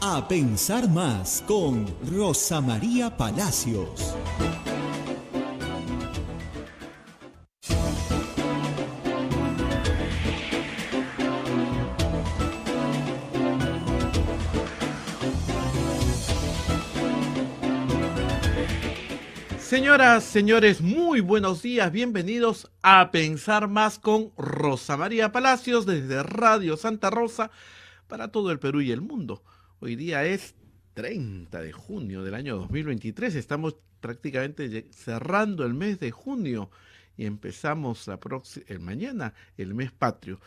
A pensar más con Rosa María Palacios. Señoras, señores, muy buenos días, bienvenidos a Pensar Más con Rosa María Palacios desde Radio Santa Rosa para todo el Perú y el mundo. Hoy día es 30 de junio del año 2023, estamos prácticamente cerrando el mes de junio y empezamos mañana el mes patrio.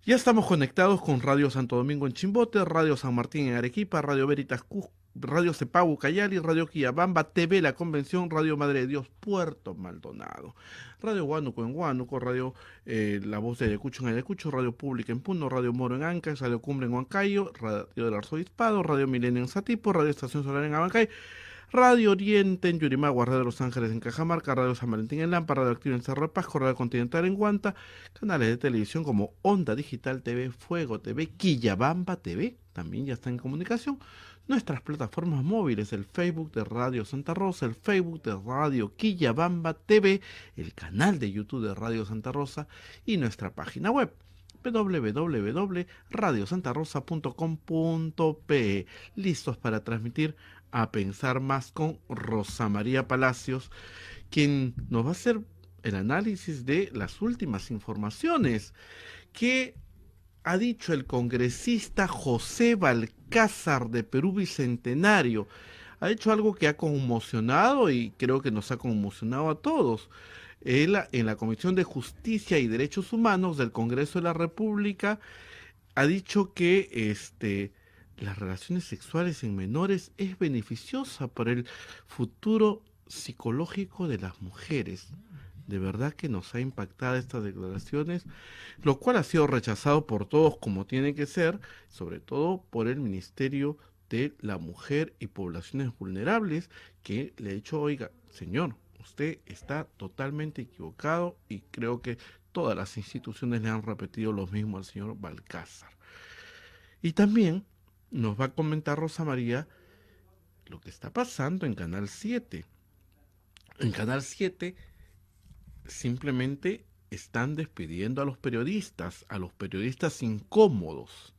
Ya estamos conectados con Radio Santo Domingo en Chimbote, Radio San Martín en Arequipa, Radio Veritas Cusco, Radio Cepagu Cayali, Radio Quillabamba, TV La Convención, Radio Madre de Dios Puerto Maldonado, Radio Huánuco en Huánuco, Radio La Voz de Ayacucho en Ayacucho, Radio Pública en Puno, Radio Moro en Ancash, Radio Cumbre en Huancayo, Radio del Arzobispado, Radio Milenio en Satipo, Radio Estación Solar en Abancay, Radio Oriente en Yurimagua, Radio Los Ángeles en Cajamarca, Radio San Valentín en Lampa, Radio Activa en Cerro de Pasco, Radio Continental en Huanta, canales de televisión como Onda Digital TV, Fuego TV, Quillabamba TV, también ya está en comunicación, nuestras plataformas móviles, el Facebook de Radio Santa Rosa, el Facebook de Radio Quillabamba TV, el canal de YouTube de Radio Santa Rosa y nuestra página web www.radiosantarosa.com.pe, listos para transmitir A Pensar Más con Rosa María Palacios, quien nos va a hacer el análisis de las últimas informaciones que ha dicho el congresista José Balcázar de Perú Bicentenario. Ha hecho algo que ha conmocionado y creo que nos ha conmocionado a todos. Él, en la Comisión de Justicia y Derechos Humanos del Congreso de la República, ha dicho que las relaciones sexuales en menores es beneficiosa para el futuro psicológico de las mujeres. De verdad que nos ha impactado estas declaraciones, lo cual ha sido rechazado por todos como tiene que ser, sobre todo por el Ministerio de la Mujer y Poblaciones Vulnerables, que le ha dicho, oiga, señor, usted está totalmente equivocado, y creo que todas las instituciones le han repetido lo mismo al señor Balcázar. Y también nos va a comentar Rosa María lo que está pasando en Canal 7. En Canal 7 simplemente están despidiendo a los periodistas incómodos.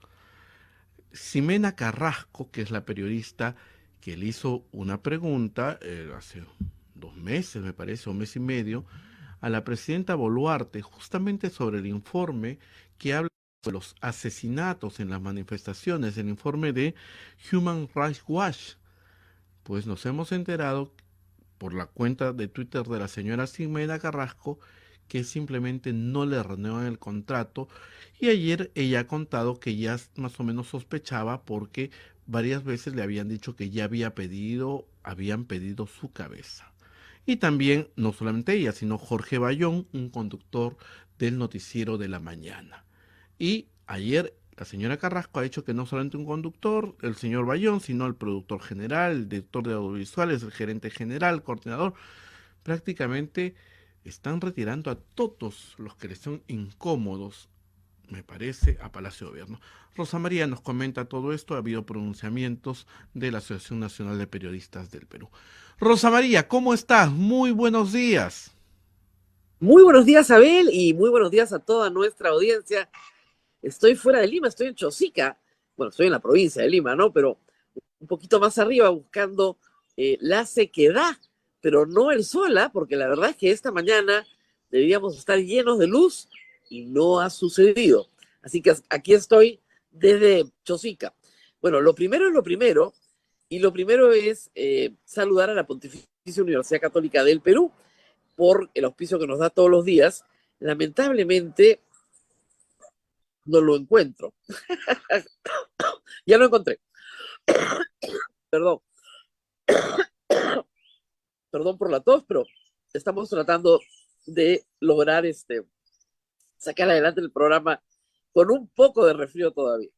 Ximena Carrasco, que es la periodista que le hizo una pregunta hace 2 meses, me parece, un mes y medio, a la presidenta Boluarte, justamente sobre el informe que habla de los asesinatos en las manifestaciones, el informe de Human Rights Watch. Pues nos hemos enterado por la cuenta de Twitter de la señora Ximena Carrasco que simplemente no le renuevan el contrato, y ayer ella ha contado que ya más o menos sospechaba porque varias veces le habían dicho que ya habían pedido su cabeza. Y también, no solamente ella, sino Jorge Bayón, un conductor del noticiero de la mañana. Y ayer la señora Carrasco ha dicho que no solamente un conductor, el señor Bayón, sino el productor general, el director de audiovisuales, el gerente general, el coordinador. Prácticamente están retirando a todos los que les son incómodos, me parece, a Palacio de Gobierno. Rosa María nos comenta todo esto. Ha habido pronunciamientos de la Asociación Nacional de Periodistas del Perú. Rosa María, ¿cómo estás? Muy buenos días. Muy buenos días, Abel, y muy buenos días a toda nuestra audiencia. Estoy fuera de Lima, estoy en Chosica. Bueno, estoy en la provincia de Lima, ¿no? Pero un poquito más arriba buscando la sequedad, pero no el sol, porque la verdad es que esta mañana deberíamos estar llenos de luz y no ha sucedido. Así que aquí estoy desde Chosica. Bueno, lo primero es lo primero, y lo primero es saludar a la Pontificia Universidad Católica del Perú por el auspicio que nos da todos los días. Lamentablemente no lo encuentro. Ya lo encontré. Perdón. Perdón por la tos, pero estamos tratando de lograr sacar adelante el programa con un poco de resfrío todavía.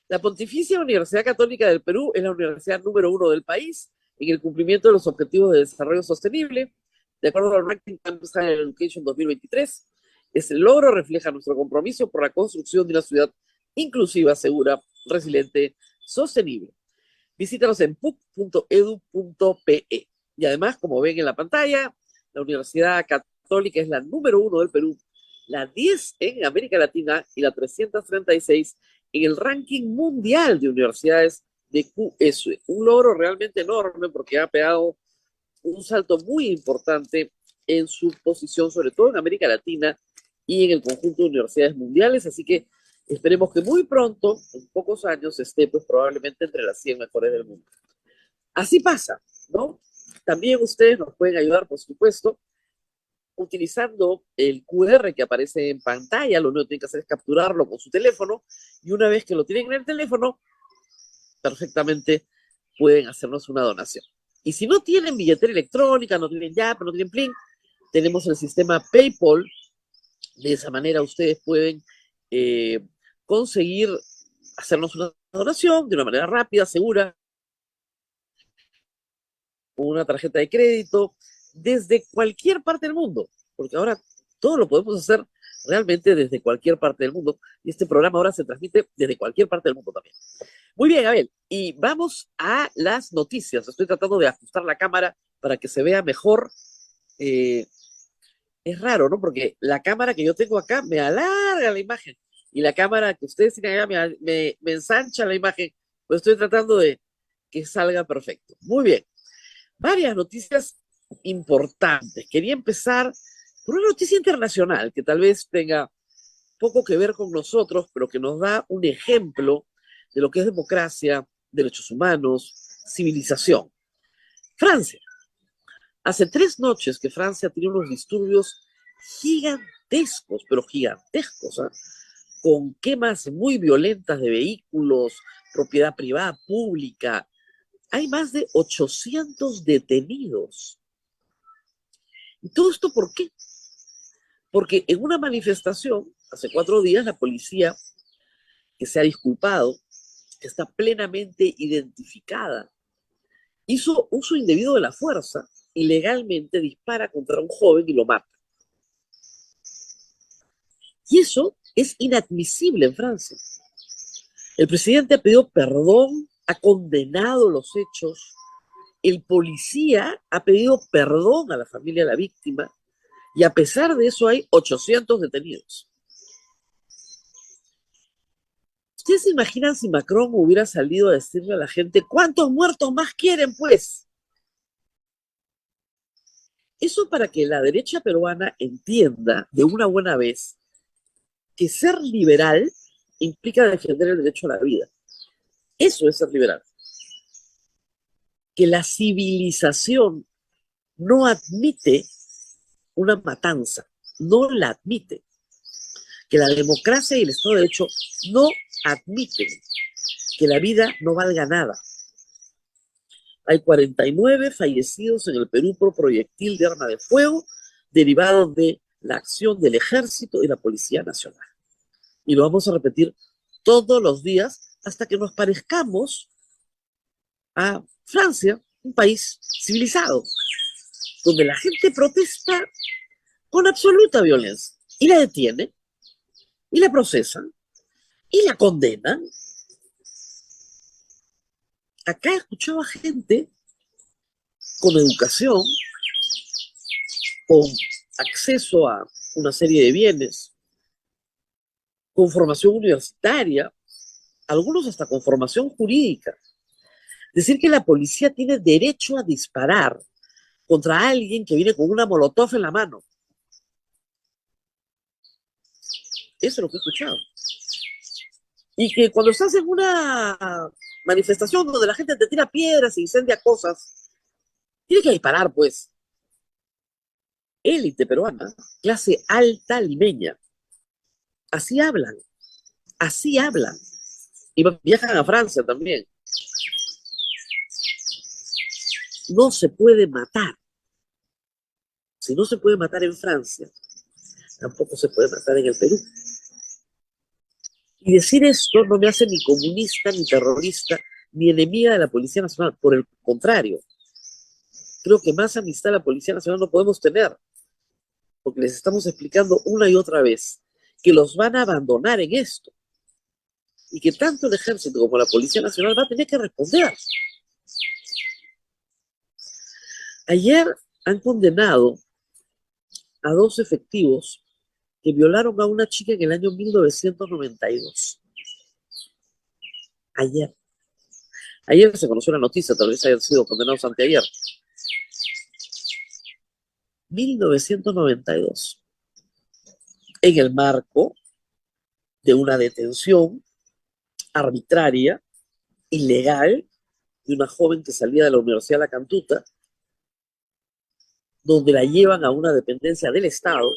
La Pontificia Universidad Católica del Perú es la universidad número 1 del país en el cumplimiento de los objetivos de desarrollo sostenible, de acuerdo al ranking Campus Higher Education 2023. Ese logro refleja nuestro compromiso por la construcción de una ciudad inclusiva, segura, resiliente, sostenible. Visítanos en puc.edu.pe. Y además, como ven en la pantalla, la Universidad Católica es la número 1 del Perú, la 10 en América Latina y la 336 en el ranking mundial de universidades de QS. Un logro realmente enorme porque ha pegado un salto muy importante en su posición, sobre todo en América Latina y en el conjunto de universidades mundiales. Así que esperemos que muy pronto, en pocos años, esté pues probablemente entre las 100 mejores del mundo. Así pasa, ¿no? También ustedes nos pueden ayudar, por supuesto, utilizando el QR que aparece en pantalla. Lo único que tienen que hacer es capturarlo con su teléfono y una vez que lo tienen en el teléfono, perfectamente pueden hacernos una donación. Y si no tienen billetera electrónica, no tienen Yape, no tienen Plin, tenemos el sistema PayPal. De esa manera ustedes pueden conseguir hacernos una donación de una manera rápida, segura, con una tarjeta de crédito, desde cualquier parte del mundo, porque ahora todo lo podemos hacer realmente desde cualquier parte del mundo, y este programa ahora se transmite desde cualquier parte del mundo también. Muy bien, Abel, y vamos a las noticias. Estoy tratando de ajustar la cámara para que se vea mejor. Es raro, ¿no? Porque la cámara que yo tengo acá me alarga la imagen, y la cámara que ustedes tienen acá me ensancha la imagen, pues estoy tratando de que salga perfecto. Muy bien. Varias noticias importantes. Quería empezar por una noticia internacional que tal vez tenga poco que ver con nosotros, pero que nos da un ejemplo de lo que es democracia, derechos humanos, civilización. Francia. Hace 3 noches que Francia tiene unos disturbios gigantescos, pero gigantescos, ¿eh? Con quemas muy violentas de vehículos, propiedad privada, pública. Hay más de 800 detenidos. ¿Y todo esto por qué? Porque en una manifestación, hace 4 días, la policía, que se ha disculpado, que está plenamente identificada, hizo uso indebido de la fuerza y legalmente dispara contra un joven y lo mata. Y eso es inadmisible en Francia. El presidente ha pedido perdón, ha condenado los hechos, el policía ha pedido perdón a la familia de la víctima, y a pesar de eso hay 800 detenidos. ¿Ustedes se imaginan si Macron hubiera salido a decirle a la gente, ¿cuántos muertos más quieren, pues? Eso para que la derecha peruana entienda de una buena vez que ser liberal implica defender el derecho a la vida. Eso es ser liberal. Que la civilización no admite una matanza, no la admite. Que la democracia y el Estado de Derecho no admiten que la vida no valga nada. Hay 49 fallecidos en el Perú por proyectil de arma de fuego derivado de la acción del Ejército y la Policía Nacional. Y lo vamos a repetir todos los días hasta que nos parezcamos a Francia, un país civilizado, donde la gente protesta con absoluta violencia y la detiene, y la procesan, y la condenan. Acá escuchaba gente con educación, con acceso a una serie de bienes, con formación universitaria, algunos hasta con formación jurídica. Decir que la policía tiene derecho a disparar contra alguien que viene con una molotov en la mano. Eso es lo que he escuchado. Y que cuando estás en una manifestación donde la gente te tira piedras e incendia cosas, tiene que disparar, pues. Élite peruana, clase alta limeña. Así hablan. Así hablan. Y viajan a Francia también. No se puede matar. Si no se puede matar en Francia, tampoco se puede matar en el Perú. Y decir esto no me hace ni comunista, ni terrorista, ni enemiga de la Policía Nacional. Por el contrario, creo que más amistad a la Policía Nacional no podemos tener, porque les estamos explicando una y otra vez que los van a abandonar en esto. y que tanto el Ejército como la Policía Nacional va a tener que responder. Ayer han condenado a 2 efectivos que violaron a una chica en el año 1992. Ayer. Ayer se conoció la noticia, tal vez hayan sido condenados anteayer. 1992. En el marco de una detención arbitraria, ilegal, de una joven que salía de la Universidad de La Cantuta, donde la llevan a una dependencia del Estado,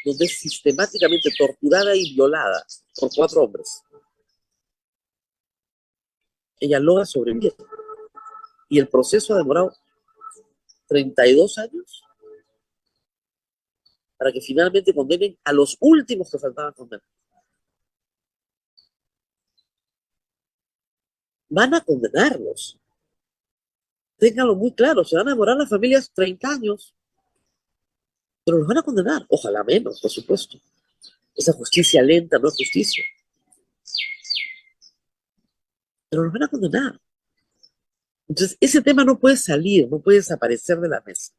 donde es sistemáticamente torturada y violada por 4 hombres. Ella logra sobrevivir. Y el proceso ha demorado 32 años para que finalmente condenen a los últimos que faltaban condenar. Van a condenarlos. Ténganlo muy claro, se van a demorar las familias 30 años, pero los van a condenar. Ojalá menos, por supuesto. Esa justicia lenta no es justicia. Pero los van a condenar. Entonces, ese tema no puede salir, no puede desaparecer de la mesa.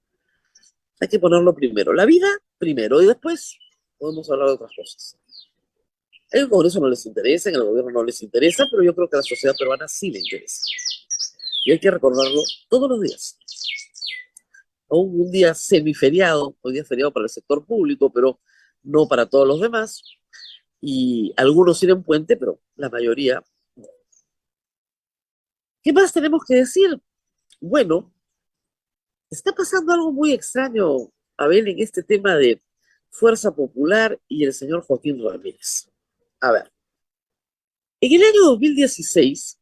Hay que ponerlo primero. La vida primero y después podemos hablar de otras cosas. En el Congreso no les interesa, en el gobierno no les interesa, pero yo creo que a la sociedad peruana sí le interesa. Y hay que recordarlo todos los días. Aún un día semiferiado, hoy día es feriado para el sector público, pero no para todos los demás. Y algunos tienen puente, pero la mayoría no. ¿Qué más tenemos que decir? Bueno, está pasando algo muy extraño, Abel, en este tema de Fuerza Popular y el señor Joaquín Ramírez. A ver, en el año 2016,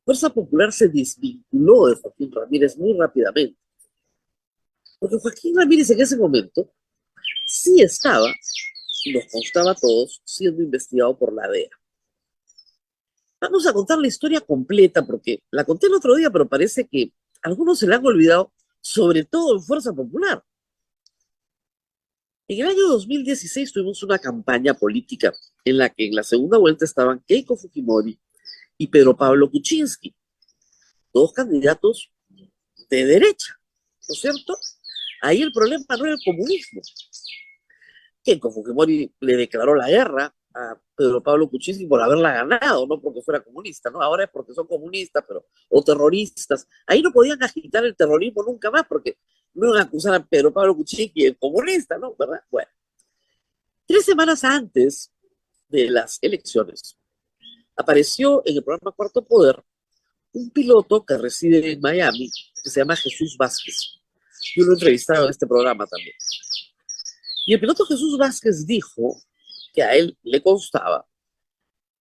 Fuerza Popular se desvinculó de Joaquín Ramírez muy rápidamente, porque Joaquín Ramírez en ese momento sí estaba, nos constaba a todos, siendo investigado por la DEA. Vamos a contar la historia completa, porque la conté el otro día, pero parece que a algunos se la han olvidado, sobre todo en Fuerza Popular. En el año 2016 tuvimos una campaña política en la que en la segunda vuelta estaban Keiko Fujimori y Pedro Pablo Kuczynski, 2 candidatos de derecha, ¿no es cierto? Ahí el problema no era el comunismo. Keiko Fujimori le declaró la guerra a Pedro Pablo Kuczynski por haberla ganado, no porque fuera comunista, ¿no? Ahora es porque son comunistas, o terroristas. Ahí no podían agitar el terrorismo nunca más, porque no iban a acusar a Pedro Pablo Kuczynski de comunista, ¿no? ¿Verdad? Bueno, 3 semanas antes de las elecciones, apareció en el programa Cuarto Poder un piloto que reside en Miami, que se llama Jesús Vázquez. Yo lo he entrevistado en este programa también. Y el piloto Jesús Vázquez dijo que a él le constaba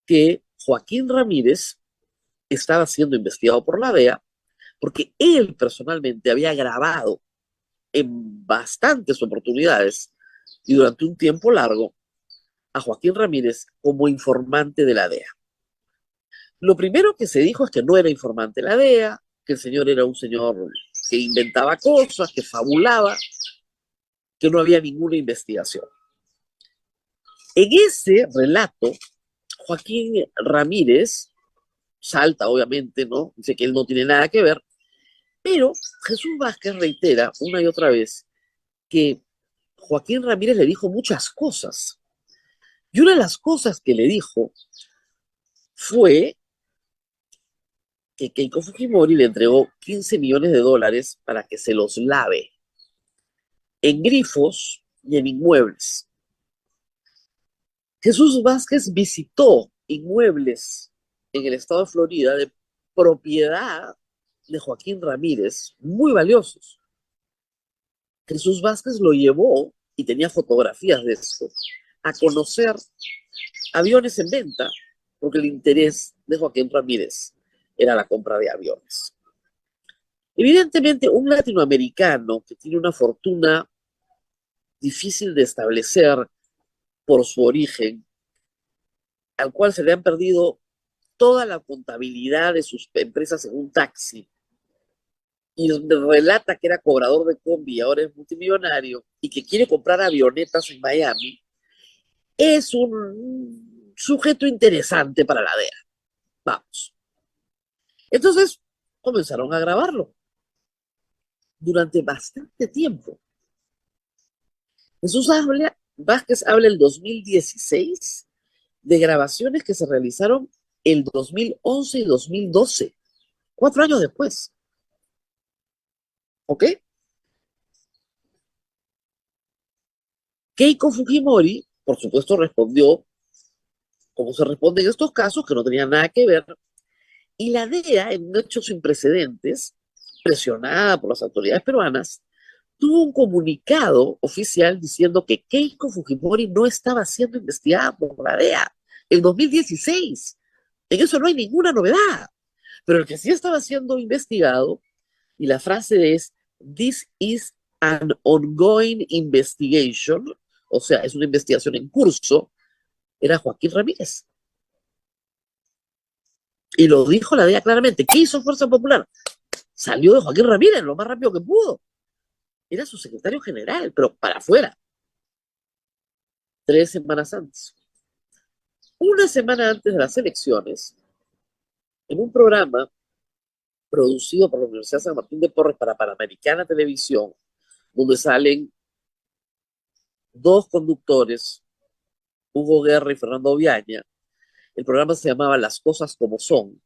que Joaquín Ramírez estaba siendo investigado por la DEA porque él personalmente había grabado en bastantes oportunidades y durante un tiempo largo a Joaquín Ramírez como informante de la DEA. Lo primero que se dijo es que no era informante de la DEA, que el señor era un señor que inventaba cosas, que fabulaba, que no había ninguna investigación. En ese relato, Joaquín Ramírez salta, obviamente, ¿no? Dice que él no tiene nada que ver, pero Jesús Vázquez reitera una y otra vez que Joaquín Ramírez le dijo muchas cosas. Y una de las cosas que le dijo fue que Keiko Fujimori le entregó 15 millones de dólares para que se los lave en grifos y en inmuebles. Jesús Vázquez visitó inmuebles en el estado de Florida de propiedad de Joaquín Ramírez, muy valiosos. Jesús Vázquez lo llevó, y tenía fotografías de esto, a conocer aviones en venta, porque el interés de Joaquín Ramírez era la compra de aviones. Evidentemente, un latinoamericano que tiene una fortuna difícil de establecer por su origen, al cual se le han perdido toda la contabilidad de sus empresas en un taxi, y donde relata que era cobrador de combi y ahora es multimillonario, y que quiere comprar avionetas en Miami, es un sujeto interesante para la DEA. Vamos. Entonces comenzaron a grabarlo durante bastante tiempo. Vázquez habla el 2016 de grabaciones que se realizaron el 2011 y 2012, 4 años después. ¿Ok? Keiko Fujimori, por supuesto, respondió como se responde en estos casos, que no tenían nada que ver, y la DEA, en un hecho sin precedentes, presionada por las autoridades peruanas, tuvo un comunicado oficial diciendo que Keiko Fujimori no estaba siendo investigada por la DEA en 2016. En eso no hay ninguna novedad. Pero el que sí estaba siendo investigado, y la frase es, "This is an ongoing investigation", o sea, es una investigación en curso, era Joaquín Ramírez. Y lo dijo la DEA claramente. ¿Qué hizo Fuerza Popular? Salió de Joaquín Ramírez lo más rápido que pudo. Era su secretario general, pero para afuera. 3 semanas antes. Una semana antes de las elecciones, en un programa producido por la Universidad San Martín de Porres para Panamericana Televisión, donde salen 2 conductores, Hugo Guerra y Fernando Viaña, el programa se llamaba Las Cosas Como Son,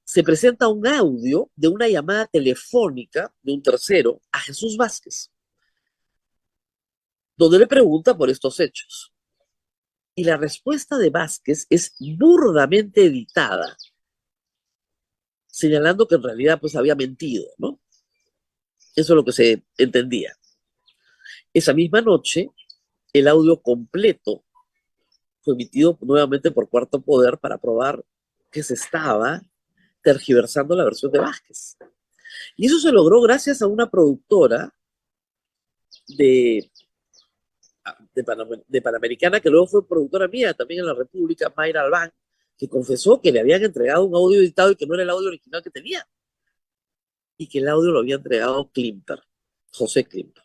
se presenta un audio de una llamada telefónica de un tercero a Jesús Vázquez, donde le pregunta por estos hechos. Y la respuesta de Vázquez es burdamente editada, señalando que en realidad pues había mentido, ¿no? Eso es lo que se entendía. Esa misma noche, el audio completo fue emitido nuevamente por Cuarto Poder para probar que se estaba tergiversando la versión de Vázquez. Y eso se logró gracias a una productora de Panamericana, que luego fue productora mía también en la República, Mayra Albán, que confesó que le habían entregado un audio editado y que no era el audio original que tenía. Y que el audio lo había entregado Klimper, José Klimper.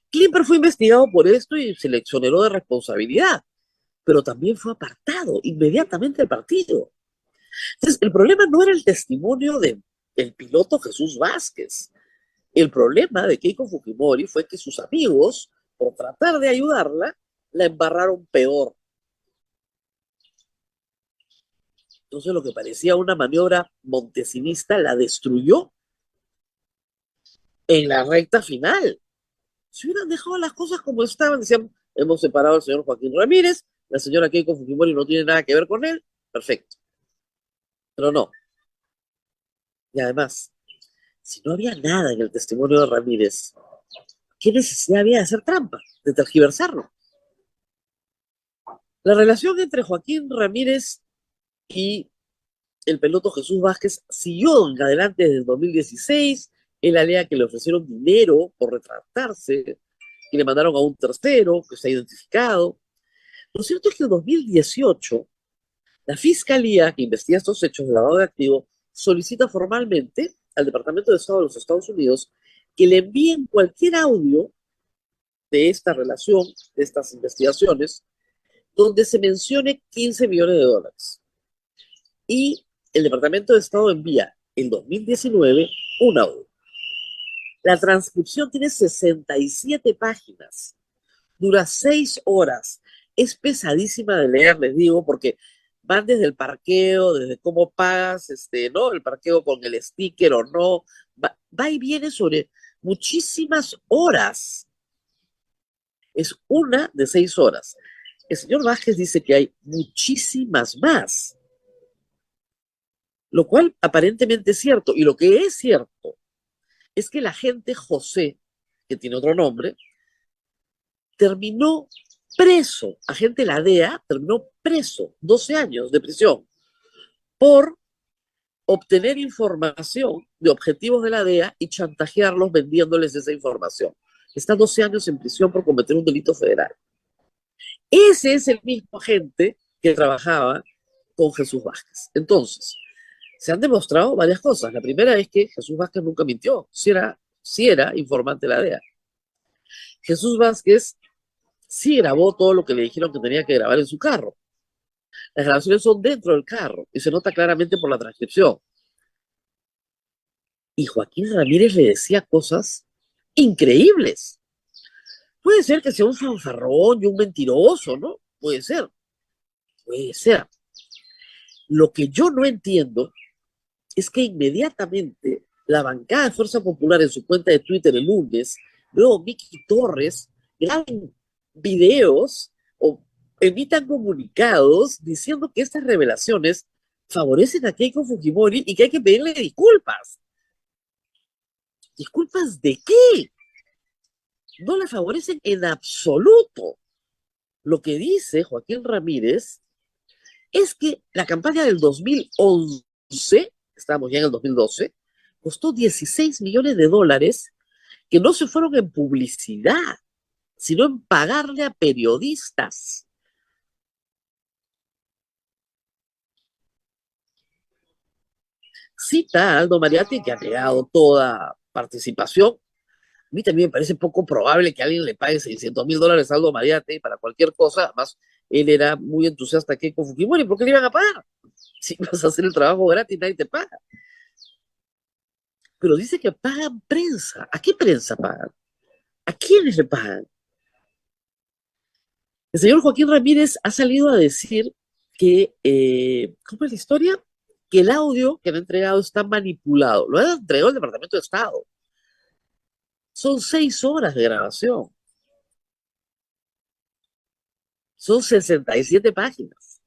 Klimper fue investigado por esto y se le exoneró de responsabilidad, pero también fue apartado inmediatamente del partido. Entonces, el problema no era el testimonio del piloto Jesús Vázquez. El problema de Keiko Fujimori fue que sus amigos, por tratar de ayudarla, la embarraron peor. Entonces, lo que parecía una maniobra montesinista la destruyó en la recta final. Si hubieran dejado las cosas como estaban, decían, hemos separado al señor Joaquín Ramírez, la señora Keiko Fujimori no tiene nada que ver con él, perfecto. Pero no. Y además, si no había nada en el testimonio de Ramírez, ¿qué necesidad había de hacer trampa, de tergiversarlo? La relación entre Joaquín Ramírez y el piloto Jesús Vázquez siguió en adelante desde el 2016. Él alega que le ofrecieron dinero por retratarse, que le mandaron a un tercero que se ha identificado. Lo cierto es que en 2018, la Fiscalía que investiga estos hechos de lavado de activos solicita formalmente al Departamento de Estado de los Estados Unidos que le envíen cualquier audio de esta relación, de estas investigaciones, donde se mencione 15 millones de dólares. Y el Departamento de Estado envía en 2019 un audio. La transcripción tiene 67 páginas, dura 6 horas, es pesadísima de leer, les digo, porque van desde el parqueo, desde cómo pagas, ¿no? El parqueo con el sticker o no, va y viene sobre muchísimas horas. Es una de 6 horas. El señor Vázquez dice que hay muchísimas más, lo cual aparentemente es cierto, y lo que es cierto es que el agente José, que tiene otro nombre, terminó preso, agente de la DEA, terminó preso, 12 años de prisión, por obtener información de objetivos de la DEA y chantajearlos vendiéndoles esa información. Está 12 años en prisión por cometer un delito federal. Ese es el mismo agente que trabajaba con Jesús Vázquez. Entonces, se han demostrado varias cosas. La primera es que Jesús Vázquez nunca mintió, sí era informante de la DEA. Jesús Vázquez sí grabó todo lo que le dijeron que tenía que grabar en su carro. Las grabaciones son dentro del carro y se nota claramente por la transcripción. Y Joaquín Ramírez le decía cosas increíbles. Puede ser que sea un fanfarrón y un mentiroso, ¿no? Puede ser. Lo que yo no entiendo es que inmediatamente la bancada de Fuerza Popular en su cuenta de Twitter el lunes, luego Miki Torres, graben videos o emitan comunicados diciendo que estas revelaciones favorecen a Keiko Fujimori y que hay que pedirle disculpas. ¿Disculpas de qué? No la favorecen en absoluto. Lo que dice Joaquín Ramírez es que la campaña del 2011, estamos ya en el 2012, costó 16 millones de dólares que no se fueron en publicidad, sino en pagarle a periodistas. Cita a Aldo Mariatti, que ha negado toda participación. A mí también me parece poco probable que alguien le pague $600,000 a Aldo Mariatti para cualquier cosa. Además, él era muy entusiasta que con Fujimori. ¿Por qué le iban a pagar? Si vas a hacer el trabajo gratis, nadie te paga. Pero dice que pagan prensa. ¿A qué prensa pagan? ¿A quiénes le pagan? El señor Joaquín Ramírez ha salido a decir que, ¿cómo es la historia? Que el audio que han entregado está manipulado. Lo ha entregado el Departamento de Estado. Son 6 horas de grabación. Son 67 páginas.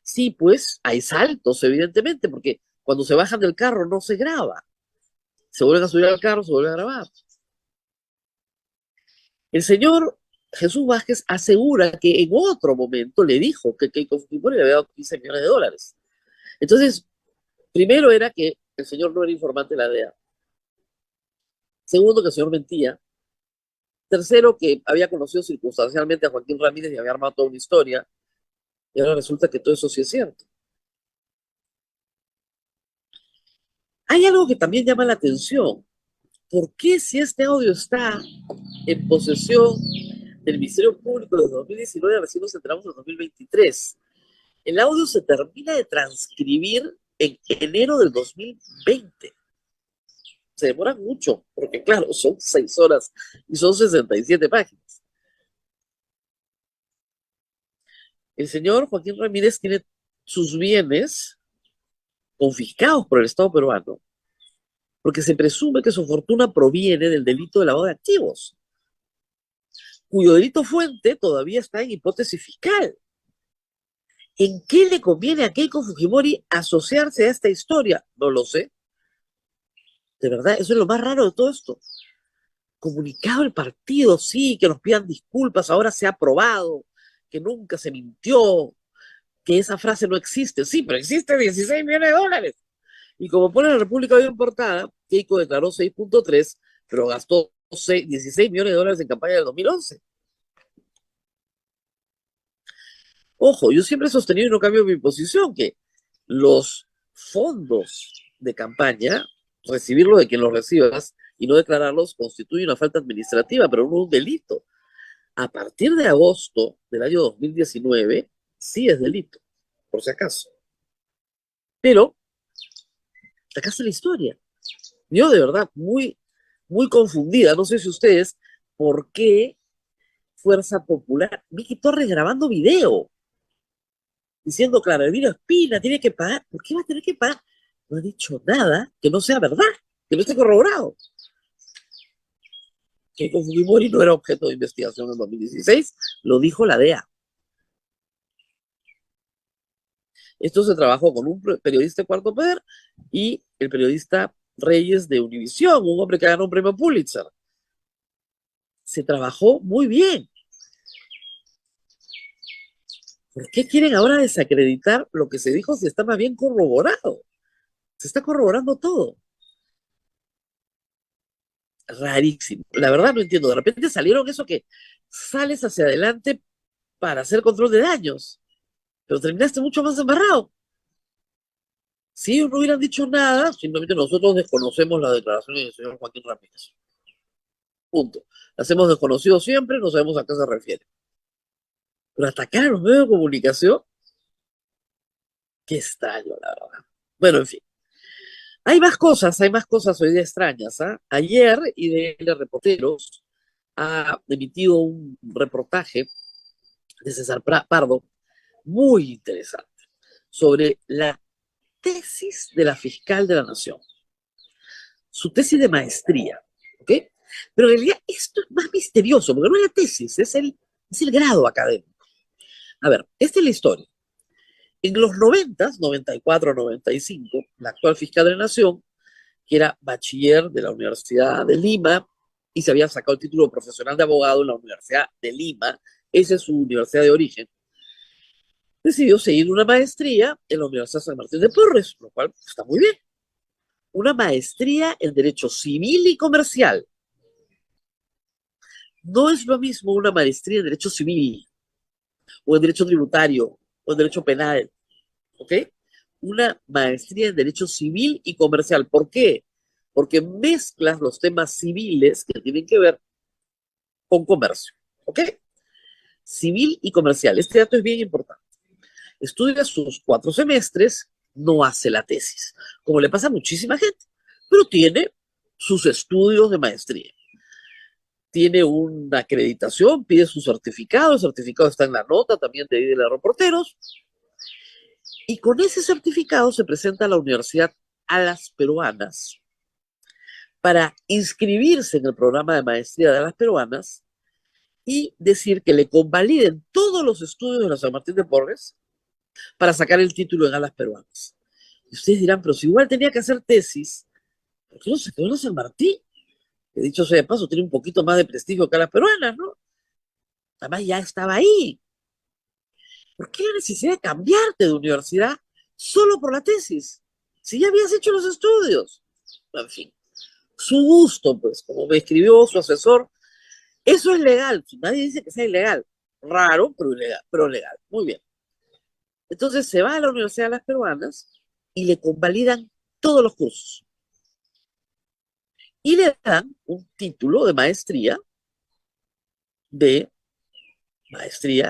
Sí, pues hay saltos, evidentemente, porque cuando se bajan del carro no se graba. Se vuelven a subir al carro, se vuelven a grabar. El señor Jesús Vázquez asegura que en otro momento le dijo que Keiko Fujimori le había dado 15 millones de dólares. Entonces, primero era que el señor no era informante de la DEA. Segundo, que el señor mentía. Tercero, que había conocido circunstancialmente a Joaquín Ramírez y había armado toda una historia. Y ahora resulta que todo eso sí es cierto. Hay algo que también llama la atención. ¿Por qué si este audio está en posesión del Ministerio Público desde 2019, recién nos enteramos en 2023? El audio se termina de transcribir en enero del 2020. Se demora mucho, porque claro, son 6 horas y son 67 páginas. El señor Joaquín Ramírez tiene sus bienes confiscados por el Estado peruano, porque se presume que su fortuna proviene del delito de lavado de activos, cuyo delito fuente todavía está en hipótesis fiscal. ¿En qué le conviene a Keiko Fujimori asociarse a esta historia? No lo sé. De verdad, eso es lo más raro de todo esto. Comunicado el partido, sí, que nos pidan disculpas, ahora se ha aprobado, que nunca se mintió, que esa frase no existe. Sí, pero existe 16 millones de dólares. Y como pone la República hoy en portada, Keiko declaró 6.3, pero gastó 16 millones de dólares en campaña del 2011. Ojo, yo siempre he sostenido y no cambio mi posición, que los fondos de campaña, recibirlo de quien los recibas y no declararlos, constituye una falta administrativa, pero no un delito. A partir de agosto del año 2019, sí es delito, por si acaso. Pero, acá está la historia. Yo de verdad, muy, muy confundida, no sé si ustedes, ¿por qué Fuerza Popular? Miki Torres grabando video, diciendo, claro, Elvira Espina tiene que pagar. ¿Por qué va a tener que pagar? No ha dicho nada que no sea verdad, que no esté corroborado. Que con Fujimori no era objeto de investigación en 2016, lo dijo la DEA. Esto se trabajó con un periodista de Cuarto Poder y el periodista Reyes de Univisión, un hombre que ganó un premio Pulitzer. Se trabajó muy bien. ¿Por qué quieren ahora desacreditar lo que se dijo si está más bien corroborado? Se está corroborando todo. Rarísimo. La verdad no entiendo. De repente salieron eso que sales hacia adelante para hacer control de daños, pero terminaste mucho más embarrado. Si ellos no hubieran dicho nada, simplemente nosotros desconocemos las declaraciones del señor Joaquín Ramírez. Punto. Las hemos desconocido siempre, no sabemos a qué se refiere. Pero atacar a los medios de comunicación, Qué extraño, la verdad. Bueno, en fin. Hay más cosas hoy día extrañas, ¿ah? Ayer IDL Reporteros ha emitido un reportaje de César Pardo muy interesante sobre la tesis de la fiscal de la Nación, su tesis de maestría, ¿ok? Pero en realidad esto es más misterioso, porque no es la tesis, es el grado académico. A ver, esta es la historia. En los 90, 94, 95, la actual fiscal de la Nación, que era bachiller de la Universidad de Lima y se había sacado el título profesional de abogado en la Universidad de Lima, esa es su universidad de origen, decidió seguir una maestría en la Universidad San Martín de Porres, lo cual está muy bien. Una maestría en Derecho Civil y Comercial. No es lo mismo una maestría en Derecho Civil, o en Derecho Tributario, o en Derecho Penal, ¿ok? Una maestría en Derecho Civil y Comercial. ¿Por qué? Porque mezclas los temas civiles que tienen que ver con comercio, ¿ok? Civil y comercial. Este dato es bien importante. Estudia sus 4 semestres, no hace la tesis, como le pasa a muchísima gente, pero tiene sus estudios de maestría. Tiene una acreditación, pide su certificado, el certificado está en la nota también de los reporteros, y con ese certificado se presenta a la Universidad Alas Peruanas para inscribirse en el programa de maestría de Alas Peruanas y decir que le convaliden todos los estudios de la San Martín de Porres para sacar el título en Alas Peruanas. Y ustedes dirán, pero si igual tenía que hacer tesis, ¿por qué no se quedó en la San Martín? Que dicho sea de paso, tiene un poquito más de prestigio que Alas Peruanas, ¿no? Además ya estaba ahí. ¿Por qué la necesidad de cambiarte de universidad solo por la tesis? Si ya habías hecho los estudios. En fin, su gusto, pues, como me escribió su asesor, eso es legal. Nadie dice que sea ilegal. Raro, pero legal. Muy bien. Entonces se va a la Universidad de las Peruanas y le convalidan todos los cursos. Y le dan un título de maestría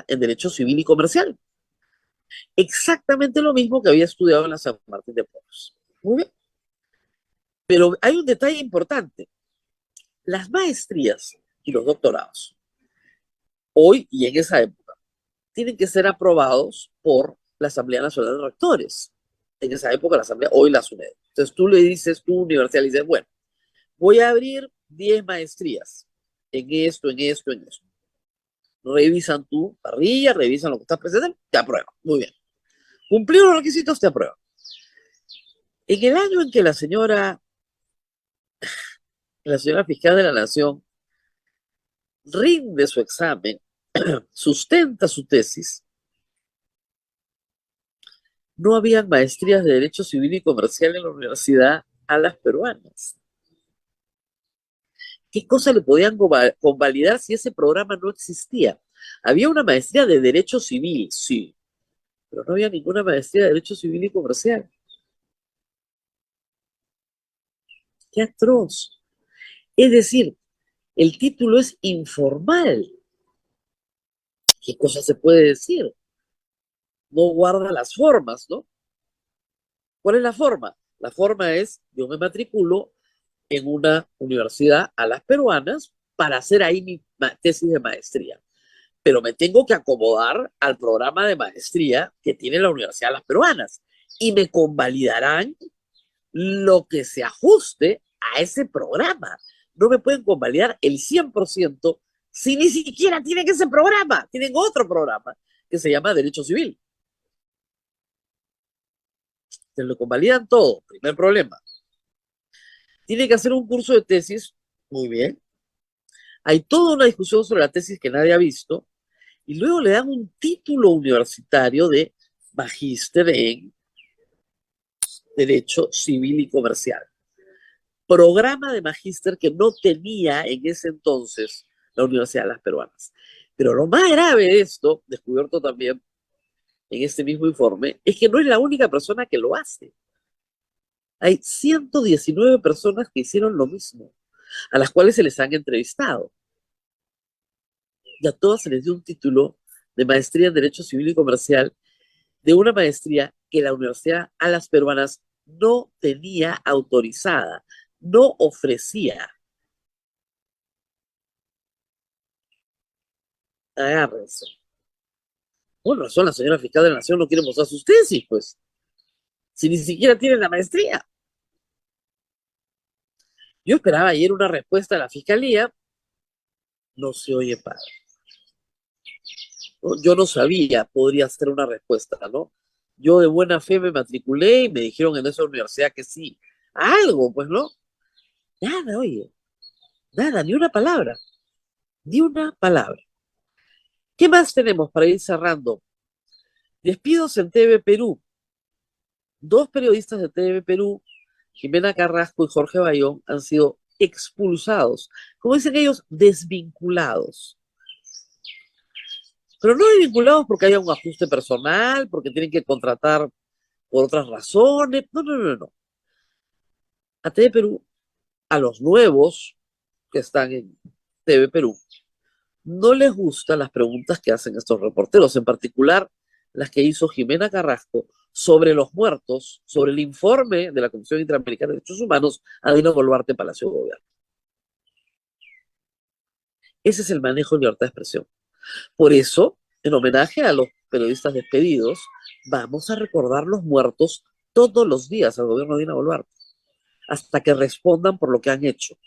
en Derecho Civil y Comercial. Exactamente lo mismo que había estudiado en la San Martín de Porres. Muy bien. Pero hay un detalle importante. Las maestrías y los doctorados, hoy y en esa época, tienen que ser aprobados por la Asamblea Nacional de Rectores. En esa época la Asamblea, hoy la SUNED. Entonces tú le dices, tu universidad le dices, bueno, voy a abrir 10 maestrías en esto, en esto, en esto. Revisan tu parrilla, revisan lo que estás presentando, te aprueban. Muy bien. Cumplieron los requisitos, te aprueban. En el año en que la señora fiscal de la Nación rinde su examen, sustenta su tesis, no habían maestrías de Derecho Civil y Comercial en la Universidad Alas Peruanas. ¿Qué cosa le podían convalidar si ese programa no existía? Había una maestría de Derecho Civil, sí, pero no había ninguna maestría de Derecho Civil y Comercial. ¡Qué atroz! Es decir, el título es informal. ¿Qué cosa se puede decir? No guarda las formas, ¿no? ¿Cuál es la forma? La forma es, yo me matriculo en una universidad a las peruanas para hacer ahí mi tesis de maestría. Pero me tengo que acomodar al programa de maestría que tiene la Universidad de las Peruanas y me convalidarán lo que se ajuste a ese programa. No me pueden convalidar el 100% si ni siquiera tienen ese programa, tienen otro programa que se llama Derecho Civil. Se lo convalidan todo, primer problema. Tiene que hacer un curso de tesis, muy bien. Hay toda una discusión sobre la tesis que nadie ha visto, y luego le dan un título universitario de magíster en Derecho Civil y Comercial. Programa de magíster que no tenía en ese entonces la Universidad de las Peruanas. Pero lo más grave de esto, descubierto también en este mismo informe, es que no es la única persona que lo hace. Hay 119 personas que hicieron lo mismo, a las cuales se les han entrevistado. Y a todas se les dio un título de maestría en Derecho Civil y Comercial de una maestría que la Universidad Alas Peruanas no tenía autorizada, no ofrecía. Agárrense. Por razón, la señora fiscal de la Nación no quiere mostrar sus tesis, pues, si ni siquiera tiene la maestría. Yo esperaba ayer una respuesta de la fiscalía, no se oye padre. ¿No? Yo no sabía, podría ser una respuesta, ¿no? Yo de buena fe me matriculé y me dijeron en esa universidad que sí. Algo, pues, ¿no? Nada, oye, nada, ni una palabra, ni una palabra. ¿Qué más tenemos para ir cerrando? Despidos en TV Perú. Dos periodistas de TV Perú, Jimena Carrasco y Jorge Bayón, han sido expulsados, como dicen ellos, desvinculados. Pero no desvinculados porque haya un ajuste personal, porque tienen que contratar por otras razones. No, no, no, no. A TV Perú, a los nuevos que están en TV Perú, no les gustan las preguntas que hacen estos reporteros, en particular las que hizo Jimena Carrasco sobre los muertos, sobre el informe de la Comisión Interamericana de Derechos Humanos a Dina Boluarte en Palacio de Gobierno. Ese es el manejo de libertad de expresión. Por eso, en homenaje a los periodistas despedidos, vamos a recordar los muertos todos los días al gobierno de Dina Boluarte, hasta que respondan por lo que han hecho.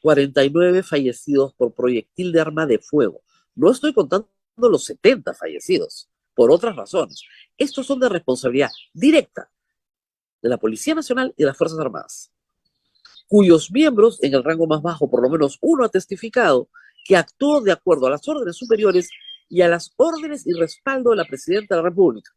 49 fallecidos por proyectil de arma de fuego. No estoy contando los 70 fallecidos, por otras razones. Estos son de responsabilidad directa de la Policía Nacional y de las Fuerzas Armadas, cuyos miembros, en el rango más bajo, por lo menos uno ha testificado que actuó de acuerdo a las órdenes superiores y a las órdenes y respaldo de la Presidenta de la República.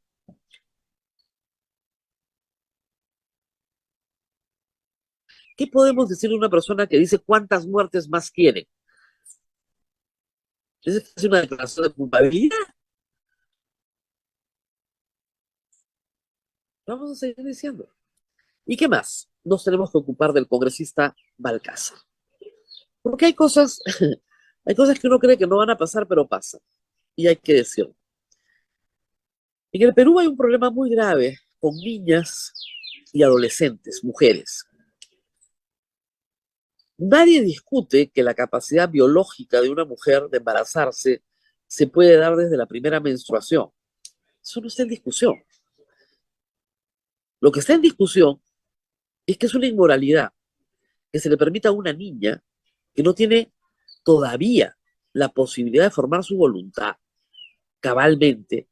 ¿Qué podemos decir de una persona que dice cuántas muertes más quieren? ¿Es una declaración de culpabilidad? Vamos a seguir diciendo. ¿Y qué más? Nos tenemos que ocupar del congresista Balcázar. Porque hay cosas que uno cree que no van a pasar, pero pasan. Y hay que decirlo. En el Perú hay un problema muy grave con niñas y adolescentes, mujeres. Nadie discute que la capacidad biológica de una mujer de embarazarse se puede dar desde la primera menstruación. Eso no está en discusión. Lo que está en discusión es que es una inmoralidad que se le permita a una niña que no tiene todavía la posibilidad de formar su voluntad cabalmente,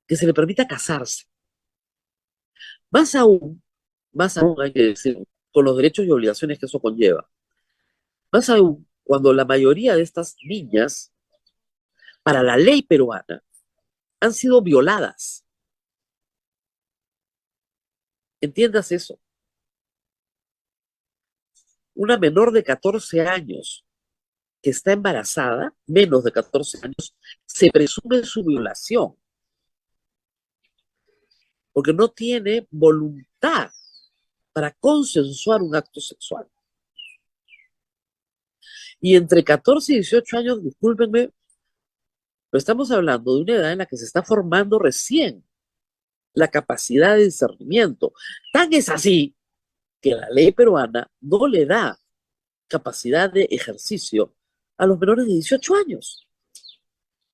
que se le permita casarse. Más aún, más aún hay que decir, con los derechos y obligaciones que eso conlleva. Más aún, cuando la mayoría de estas niñas, para la ley peruana, han sido violadas. Entiendas eso. Una menor de 14 años que está embarazada, menos de 14 años, se presume su violación, porque no tiene voluntad para consensuar un acto sexual. Y entre 14 y 18 años, discúlpenme, pero estamos hablando de una edad en la que se está formando recién la capacidad de discernimiento. Tan es así que la ley peruana no le da capacidad de ejercicio a los menores de 18 años.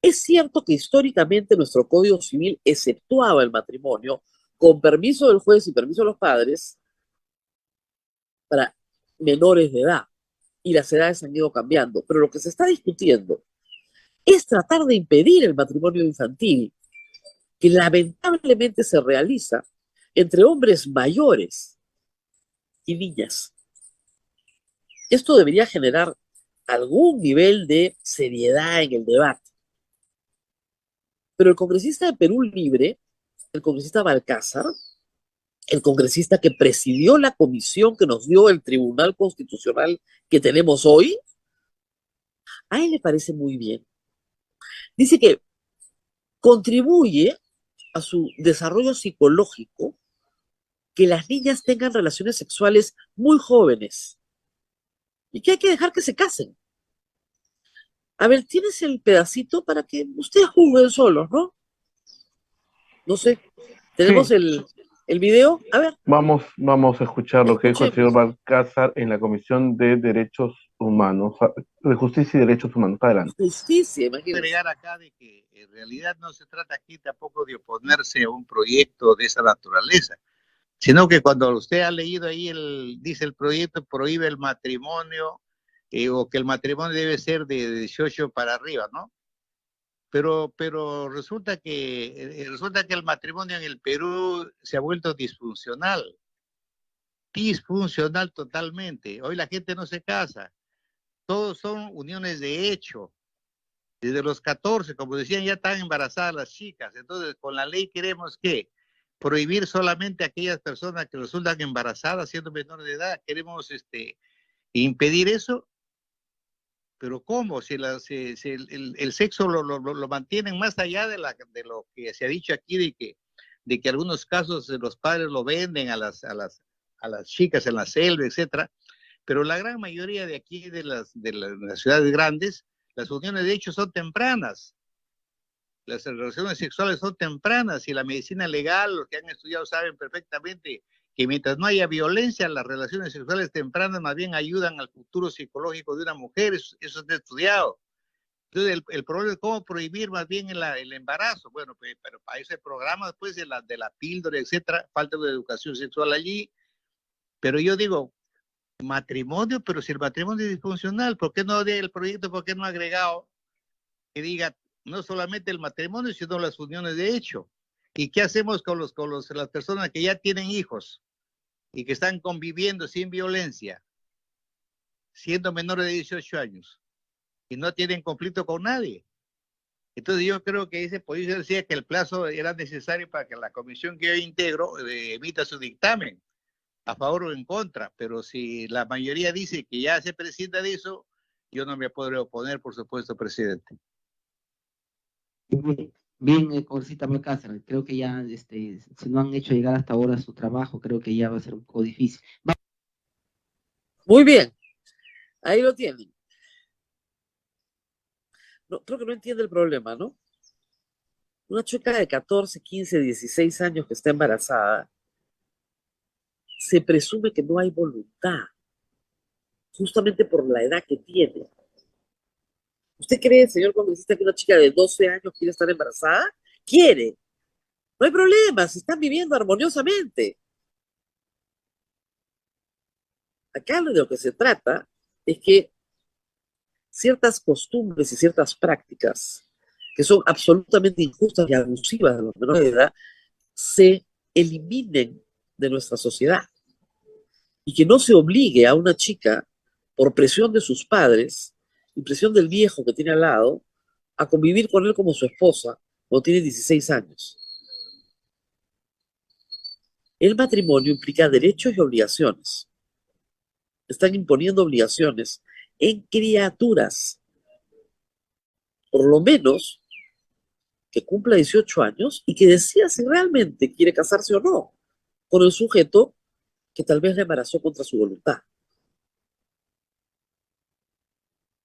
Es cierto que históricamente nuestro Código Civil exceptuaba el matrimonio con permiso del juez y permiso de los padres para menores de edad, y las edades han ido cambiando, pero lo que se está discutiendo es tratar de impedir el matrimonio infantil, que lamentablemente se realiza entre hombres mayores y niñas. Esto debería generar algún nivel de seriedad en el debate. Pero el congresista de Perú Libre, el congresista Balcázar, el congresista que presidió la comisión que nos dio el Tribunal Constitucional que tenemos hoy, a él le parece muy bien. Dice que contribuye a su desarrollo psicológico que las niñas tengan relaciones sexuales muy jóvenes y que hay que dejar que se casen. A ver, tienes el pedacito para que ustedes juzguen solos, ¿no? No sé. ¿Tenemos Sí, el video? A ver, vamos a escuchar lo que dijo el señor escuchemos. Balcázar en la Comisión de Derechos Humanos, de Justicia y Derechos Humanos. Adelante. Justicia, imagínense. Agregar acá de que en realidad no se trata aquí tampoco de oponerse a un proyecto de esa naturaleza, sino que cuando usted ha leído ahí, dice el proyecto prohíbe el matrimonio o que el matrimonio debe ser de 18 para arriba, ¿no? Pero resulta que el matrimonio en el Perú se ha vuelto disfuncional totalmente. Hoy la gente no se casa, todos son uniones de hecho. Desde los 14, como decían, ya están embarazadas las chicas. Entonces, con la ley queremos que prohibir solamente a aquellas personas que resultan embarazadas siendo menores de edad. Queremos impedir eso, pero ¿cómo? Si el sexo lo mantienen más allá de lo que se ha dicho aquí, de que algunos casos los padres lo venden a las chicas en la selva, etcétera. Pero la gran mayoría de aquí, de las ciudades grandes, las uniones de hecho son tempranas. Las relaciones sexuales son tempranas y la medicina legal, los que han estudiado saben perfectamente que mientras no haya violencia, las relaciones sexuales tempranas más bien ayudan al futuro psicológico de una mujer, eso está estudiado. Entonces, el problema es cómo prohibir más bien el embarazo. Bueno, pero para ese programa después de la píldora, etcétera, falta de educación sexual allí. Pero yo digo, matrimonio, pero si el matrimonio es disfuncional, ¿por qué no de el proyecto, por qué no ha agregado que diga no solamente el matrimonio, sino las uniones de hecho? ¿Y qué hacemos con las personas que ya tienen hijos y que están conviviendo sin violencia, siendo menores de 18 años y no tienen conflicto con nadie? Entonces yo creo que por eso decía que el plazo era necesario para que la comisión que yo integro emita su dictamen a favor o en contra, pero si la mayoría dice que ya se presenta de eso, yo no me podré oponer, por supuesto, presidente. Bien, congresista Balcázar, creo que ya, si no han hecho llegar hasta ahora su trabajo, creo que ya va a ser un poco difícil. Muy bien, ahí lo tienen. No, creo que no entiende el problema, ¿no? Una chica de 14, 15, 16 años que está embarazada, se presume que no hay voluntad, justamente por la edad que tiene. ¿Usted cree, señor congresista, que una chica de 12 años quiere estar embarazada? Quiere. No hay problema, se están viviendo armoniosamente. Acá de lo que se trata es que ciertas costumbres y ciertas prácticas que son absolutamente injustas y abusivas de los menores de edad se eliminen de nuestra sociedad y que no se obligue a una chica por presión de sus padres y presión del viejo que tiene al lado a convivir con él como su esposa cuando tiene 16 años. El matrimonio implica derechos y obligaciones. Están imponiendo obligaciones en criaturas, por lo menos que cumpla 18 años y que decida si realmente quiere casarse o no con el sujeto que tal vez la embarazó contra su voluntad.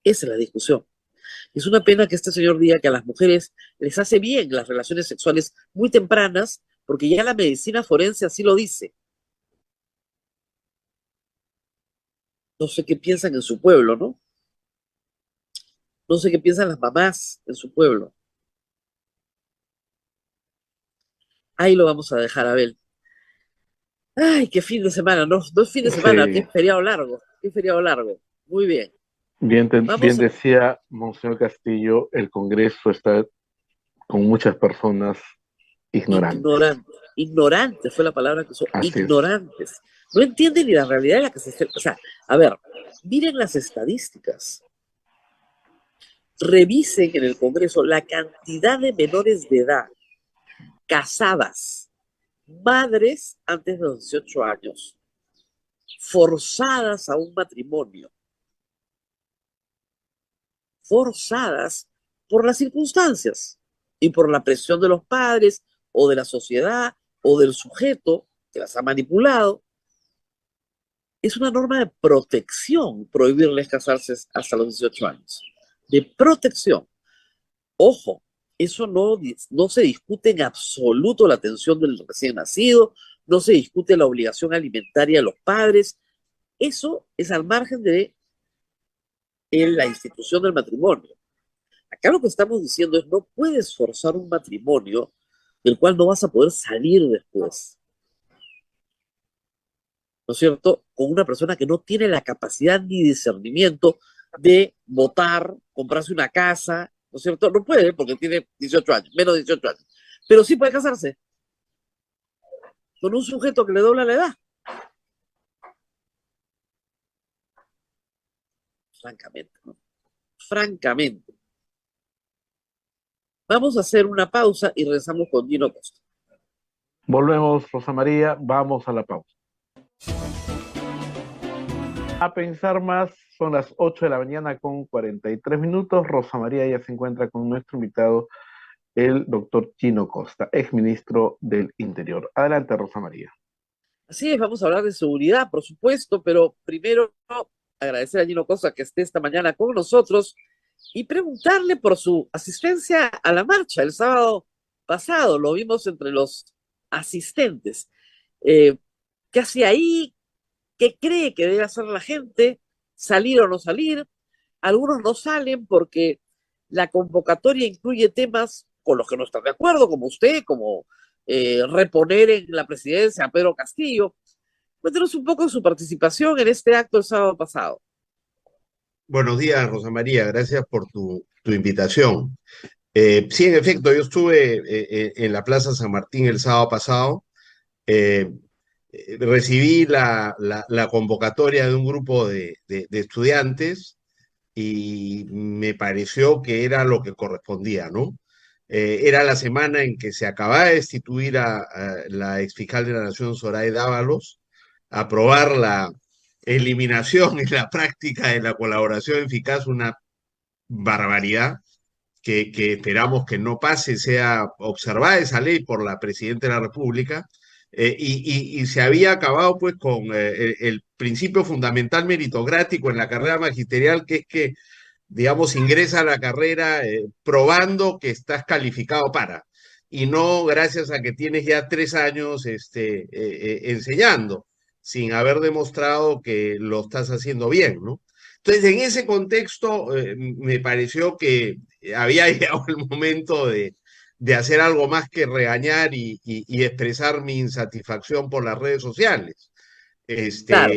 Esa es la discusión. Es una pena que este señor diga que a las mujeres les hace bien las relaciones sexuales muy tempranas, porque ya la medicina forense así lo dice. No sé qué piensan en su pueblo, ¿no? No sé qué piensan las mamás en su pueblo. Ahí lo vamos a dejar, a ver. Ay, qué fin de semana, no, no es fin de semana, qué Sí, feriado largo, qué feriado largo. Muy bien. bien Vamos a... decía Monseñor Castillo, el Congreso está con muchas personas ignorantes. Ignorantes fue la palabra que usó, Así es. ignorantes. No entienden ni la realidad de la que se... O sea, a ver, miren las estadísticas. Revisen en el Congreso la cantidad de menores de edad casadas, madres antes de los 18 años, forzadas a un matrimonio, forzadas por las circunstancias y por la presión de los padres o de la sociedad o del sujeto que las ha manipulado. Es una norma de protección prohibirles casarse hasta los 18 años. de protección. Ojo, eso no se discute en absoluto la atención del recién nacido, no se discute la obligación alimentaria de los padres. Eso es al margen de la institución del matrimonio. Acá lo que estamos diciendo es no puedes forzar un matrimonio del cual no vas a poder salir después, ¿no es cierto? Con una persona que no tiene la capacidad ni discernimiento de votar, comprarse una casa, ¿no es cierto? No puede porque tiene 18 años, menos de 18 años, pero sí puede casarse con un sujeto que le dobla la edad. Francamente, ¿no? Francamente. Vamos a hacer una pausa y regresamos con Gino Costa. Volvemos, Rosa María, vamos a la pausa. A pensar más, son las 8 de la mañana con 43 minutos. Rosa María ya se encuentra con nuestro invitado, el doctor Gino Costa, exministro del Interior. Adelante, Rosa María. Así es, vamos a hablar de seguridad, por supuesto, pero primero agradecer a Gino Costa que esté esta mañana con nosotros y preguntarle por su asistencia a la marcha el sábado pasado. Lo vimos entre los asistentes. ¿Qué hacía ahí? ¿Qué cree que debe hacer la gente? ¿Salir o no salir? Algunos no salen porque la convocatoria incluye temas con los que no están de acuerdo, como usted, como reponer en la presidencia a Pedro Castillo. Cuéntenos un poco de su participación en este acto el sábado pasado. Buenos días, Rosa María, gracias por tu invitación. Sí, en efecto, yo estuve en la Plaza San Martín el sábado pasado. Recibí la convocatoria de un grupo de estudiantes y me pareció que era lo que correspondía, ¿no? Era la semana en que se acababa de destituir a la exfiscal de la Nación, Zoraida Ábalos, aprobar la eliminación en la práctica de la colaboración eficaz, una barbaridad que esperamos que no pase, sea observada esa ley por la Presidenta de la República, y se había acabado pues con el principio fundamental meritocrático en la carrera magisterial, que es que, digamos, ingresa a la carrera probando que estás calificado para, y no gracias a que tienes ya 3 años enseñando, sin haber demostrado que lo estás haciendo bien, ¿no? Entonces, en ese contexto, me pareció que había llegado el momento de hacer algo más que regañar y expresar mi insatisfacción por las redes sociales. Claro.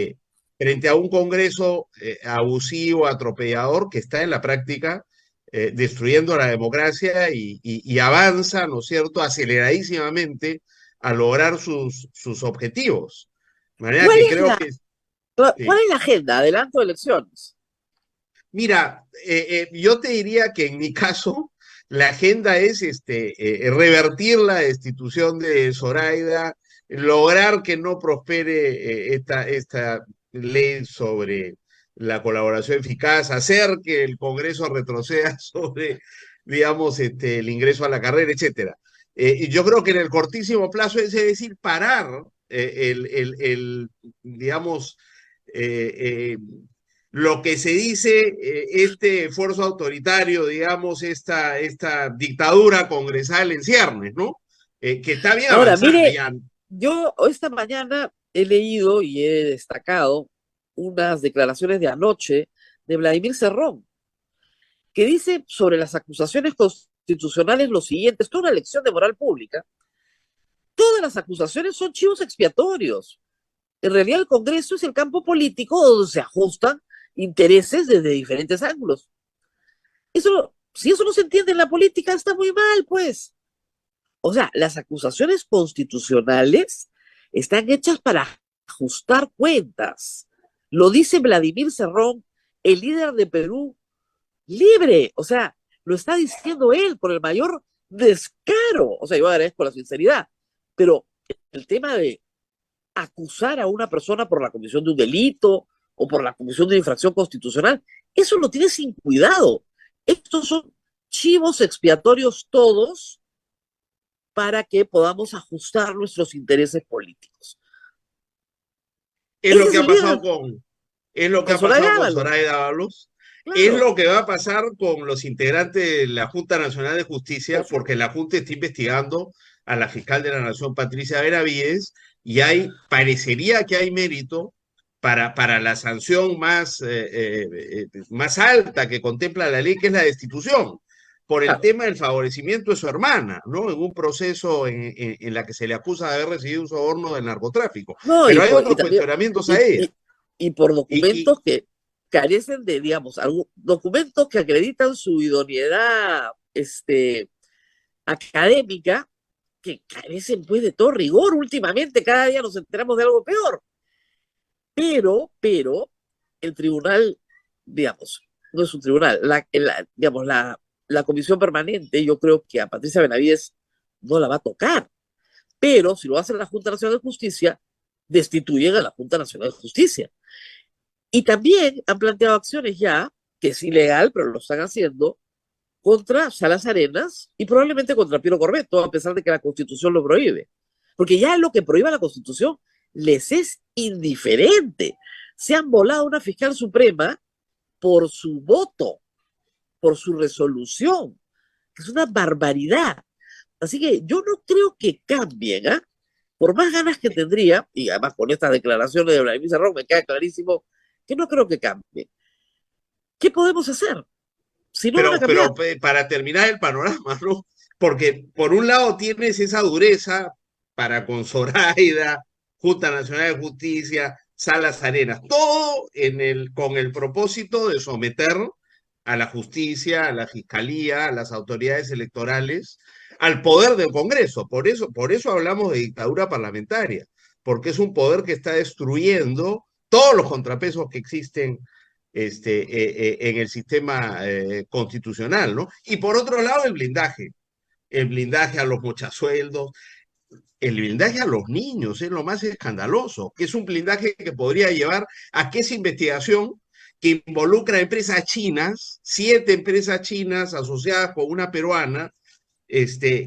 Frente a un Congreso abusivo, atropellador, que está en la práctica destruyendo la democracia y avanza, ¿no es cierto?, aceleradísimamente a lograr sus objetivos. De manera ¿Cuál que es creo que... ¿Cuál es la agenda? Adelanto de elecciones. Mira, yo te diría que en mi caso la agenda es revertir la destitución de Zoraida, lograr que no prospere esta ley sobre la colaboración eficaz, hacer que el Congreso retroceda sobre, digamos, el ingreso a la carrera, etcétera. Y yo creo que en el cortísimo plazo es decir, parar digamos, lo que se dice, este esfuerzo autoritario, digamos, esta dictadura congresal en ciernes, ¿no? Que está bien Ahora, avanzada mire, ya. yo esta mañana he leído y he destacado unas declaraciones de anoche de Vladimir Cerrón, que dice sobre las acusaciones constitucionales lo siguiente: esto es una lección de moral pública. Todas las acusaciones son chivos expiatorios. En realidad el Congreso es el campo político donde se ajustan intereses desde diferentes ángulos. Si eso no se entiende en la política, está muy mal, pues. O sea, las acusaciones constitucionales están hechas para ajustar cuentas. Lo dice Vladimir Cerrón, el líder de Perú Libre. O sea, lo está diciendo él con el mayor descaro. O sea, yo agradezco la sinceridad, pero el tema de acusar a una persona por la comisión de un delito o por la comisión de una infracción constitucional, eso lo tiene sin cuidado. Estos son chivos expiatorios todos para que podamos ajustar nuestros intereses políticos. Es lo que ha pasado con Zoraida Zoraida Ábalos. Es Claro. lo que va a pasar con los integrantes de la Junta Nacional de Justicia, Por porque la Junta está investigando a la fiscal de la Nación, Patricia Benavides, y parecería que hay mérito para la sanción más alta que contempla la ley, que es la destitución, por el claro. tema del favorecimiento de su hermana, ¿no? En un proceso en la que se le acusa de haber recibido un soborno del narcotráfico. No, Pero hay y otros también, cuestionamientos a y, ella. y, y por Y, documentos que carecen de, digamos, documentos que acreditan su idoneidad, académica, que carecen pues de todo rigor últimamente, cada día nos enteramos de algo peor. Pero, el tribunal, digamos, no es un tribunal, digamos, la comisión permanente, yo creo que a Patricia Benavides no la va a tocar, pero si lo hace la Junta Nacional de Justicia, destituyen a la Junta Nacional de Justicia. Y también han planteado acciones ya, que es ilegal, pero lo están haciendo, contra Salas Arenas y probablemente contra Piero Corbeto, a pesar de que la Constitución lo prohíbe. Porque ya lo que prohíba la Constitución les es indiferente. Se han volado una fiscal suprema por su voto, por su resolución, que es una barbaridad. Así que yo no creo que cambien, ¿ah? Por más ganas que tendría, y además con estas declaraciones de Vladimir Cerrón me queda clarísimo que no creo que cambie. ¿Qué podemos hacer? Si no van a cambiar. para terminar el panorama, ¿no? Porque por un lado tienes esa dureza para con Zoraida, Junta Nacional de Justicia, Salas Arenas, todo con el propósito de someter a la justicia, a la fiscalía, a las autoridades electorales, al poder del Congreso. Por eso hablamos de dictadura parlamentaria, porque es un poder que está destruyendo todos los contrapesos que existen en el sistema constitucional, ¿no? Y por otro lado, el blindaje a los mochasueldos, el blindaje a los niños es lo más escandaloso, que es un blindaje que podría llevar a que esa investigación que involucra a empresas chinas, 7 empresas chinas asociadas con una peruana,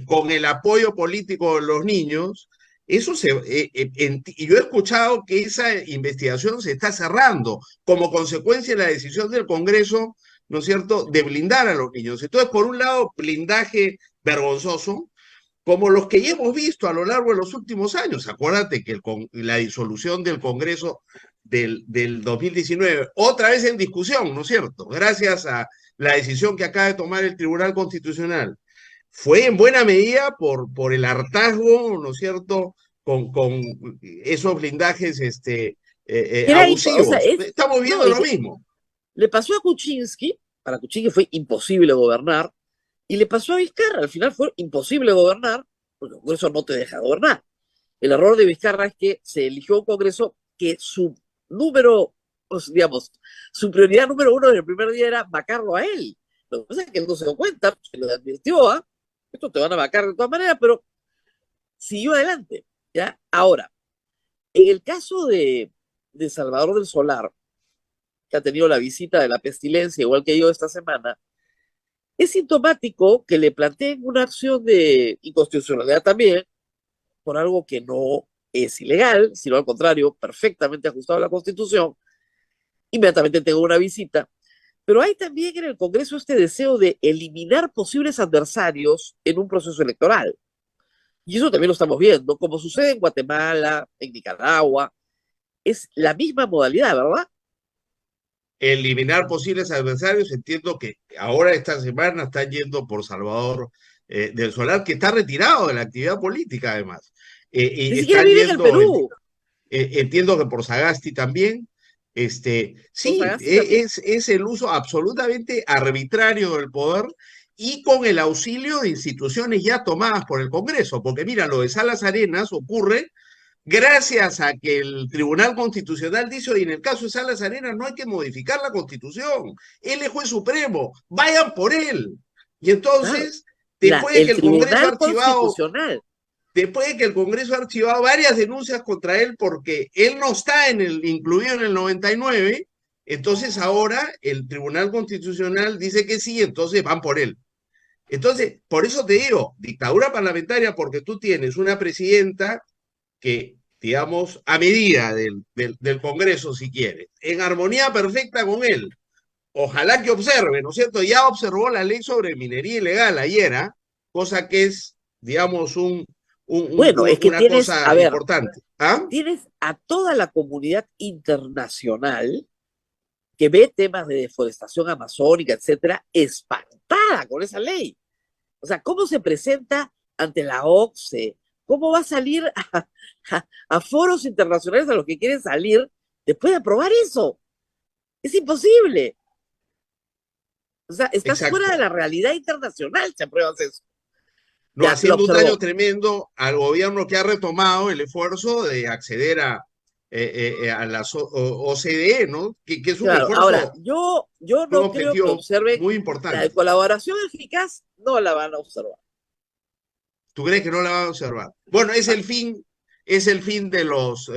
con el apoyo político de los niños, y yo he escuchado que esa investigación se está cerrando como consecuencia de la decisión del Congreso, ¿no es cierto?, de blindar a los niños. Entonces, por un lado, blindaje vergonzoso, como los que ya hemos visto a lo largo de los últimos años. Acuérdate que la disolución del Congreso del 2019, otra vez en discusión, ¿no es cierto?, gracias a la decisión que acaba de tomar el Tribunal Constitucional, fue en buena medida por el hartazgo, ¿no es cierto?, con esos blindajes Era, o sea, abusivos. Estamos no, viendo lo mismo. le pasó a Kuczynski, para Kuczynski fue imposible gobernar, y le pasó a Vizcarra, al final fue imposible gobernar, porque el Congreso no te deja gobernar. El error de Vizcarra es que se eligió un Congreso que su número, pues, digamos, su prioridad número uno desde el primer día era vacarlo a él. Lo que pasa es que él no se dio cuenta, se le advirtió, ¿ah? Esto te van a vacar de todas maneras, pero siguió adelante, ¿ya? Ahora, en el caso de Salvador del Solar, que ha tenido la visita de la pestilencia, igual que yo esta semana, es sintomático que le planteen una acción de inconstitucionalidad también, por algo que no es ilegal, sino al contrario, perfectamente ajustado a la Constitución. Inmediatamente tengo una visita. Pero hay también en el Congreso este deseo de eliminar posibles adversarios en un proceso electoral. Y eso también lo estamos viendo, como sucede en Guatemala, en Nicaragua. Es la misma modalidad, ¿verdad? Eliminar posibles adversarios, entiendo que ahora esta semana están yendo por Salvador del Solar, que está retirado de la actividad política además. Ni Y siquiera están vive en el yendo, Perú. entiendo que por Sagasti también. Con Sí, Sagasti también. es el uso absolutamente arbitrario del poder y con el auxilio de instituciones ya tomadas por el Congreso, porque mira, lo de Salas Arenas ocurre gracias a que el Tribunal Constitucional dice, oye, en el caso de Salas Arenas no hay que modificar la Constitución, él es juez supremo, vayan por él. Y Claro. entonces, después de que El el Congreso ha Tribunal archivado Constitucional. después de que el Congreso ha archivado varias denuncias contra él porque él no está incluido en el 99, entonces ahora el Tribunal Constitucional dice que sí, entonces van por él. Entonces, por eso te digo, dictadura parlamentaria, porque tú tienes una presidenta que, digamos, a medida del Congreso, si quieres, en armonía perfecta con él, ojalá que observe, ¿no es cierto? Ya observó la ley sobre minería ilegal ayer, ¿ah? Cosa que es, digamos, Bueno, es que una tienes, a cosa ver, importante. ¿Ah? tienes a toda la comunidad internacional que ve temas de deforestación amazónica, etcétera, espantada con esa ley. O sea, ¿cómo se presenta ante la OCDE? ¿Cómo va a salir a foros internacionales a los que quieren salir después de aprobar eso? Es imposible. O sea, estás fuera de Exacto. la realidad internacional si apruebas eso. No, Ya, lo haciendo un daño observó. tremendo al gobierno que ha retomado el esfuerzo de acceder a la OCDE, ¿no? Que es un Claro, ahora, esfuerzo, yo un no creo que objetivo observen muy la de importante. colaboración eficaz, no la van a observar. ¿Tú crees que no la van a observar? Bueno, Ah, es el fin de los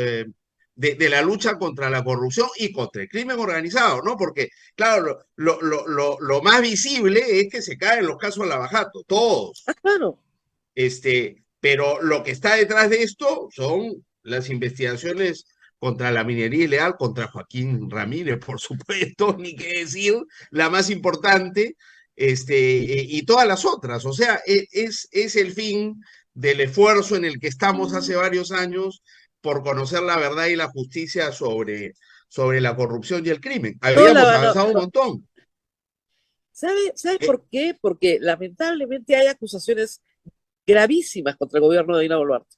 de la lucha contra la corrupción y contra el crimen organizado, ¿no? Porque, claro, lo más visible es que se caen los casos Lavajato, todos. claro. Pero lo que está detrás de esto son las investigaciones contra la minería ilegal, contra Joaquín Ramírez, por supuesto, ni qué decir, la más importante, y todas las otras. O sea, es el fin del esfuerzo en el que estamos hace varios años por conocer la verdad y la justicia sobre la corrupción y el crimen. No la Habíamos van a, avanzado un no. montón. ¿Sabe Eh, por qué? Porque lamentablemente hay acusaciones gravísimas contra el gobierno de Dina Boluarte,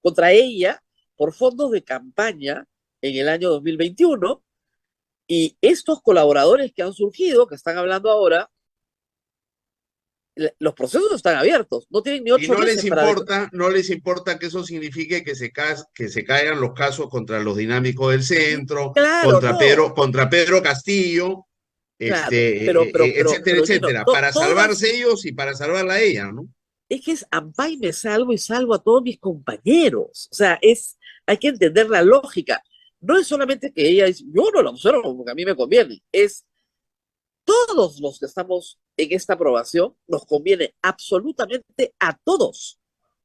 contra ella por fondos de campaña en el año 2021, y estos colaboradores que han surgido, que están hablando ahora, los procesos están abiertos, no tienen ni Y 8 meses para... no les importa que eso signifique que se caigan los casos contra los dinámicos del centro, Claro, no, contra Pedro Castillo, claro, pero, pero, pero, etcétera, pero Gino, etcétera, para todas, salvarse ellos y para salvarla a ella, ¿no? es que es ampá y me salvo y salvo a todos mis compañeros. O sea, hay que entender la lógica. No es solamente que ella dice, yo no la observo porque a mí me conviene, es todos los que estamos en esta aprobación, nos conviene absolutamente a todos.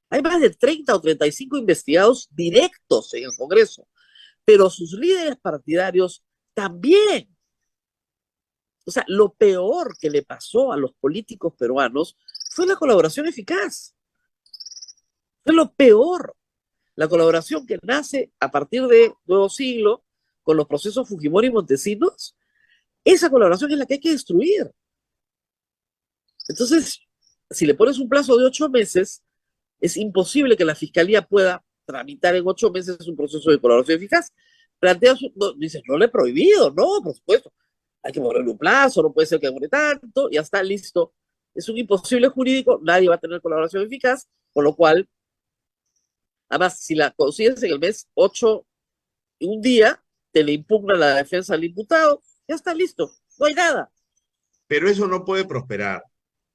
Hay más de 30 o 35 investigados directos en el Congreso, pero sus líderes partidarios también. O sea, lo peor que le pasó a los políticos peruanos fue la colaboración eficaz. Fue lo peor. La colaboración que nace a partir de Nuevo Siglo con los procesos Fujimori y Montesinos, esa colaboración es la que hay que destruir. Entonces, si le pones un plazo de 8 meses, es imposible que la fiscalía pueda tramitar en 8 meses un proceso de colaboración eficaz. Planteas, no, dices, no le he prohibido, no, por supuesto. Hay que ponerle un plazo, no puede ser que demore tanto, ya está listo. Es un imposible jurídico, nadie va a tener colaboración eficaz, con lo cual, además, si la consigues en el mes 8 y un día, te le impugna la defensa al imputado, ya está listo, no hay nada. Pero eso no puede prosperar,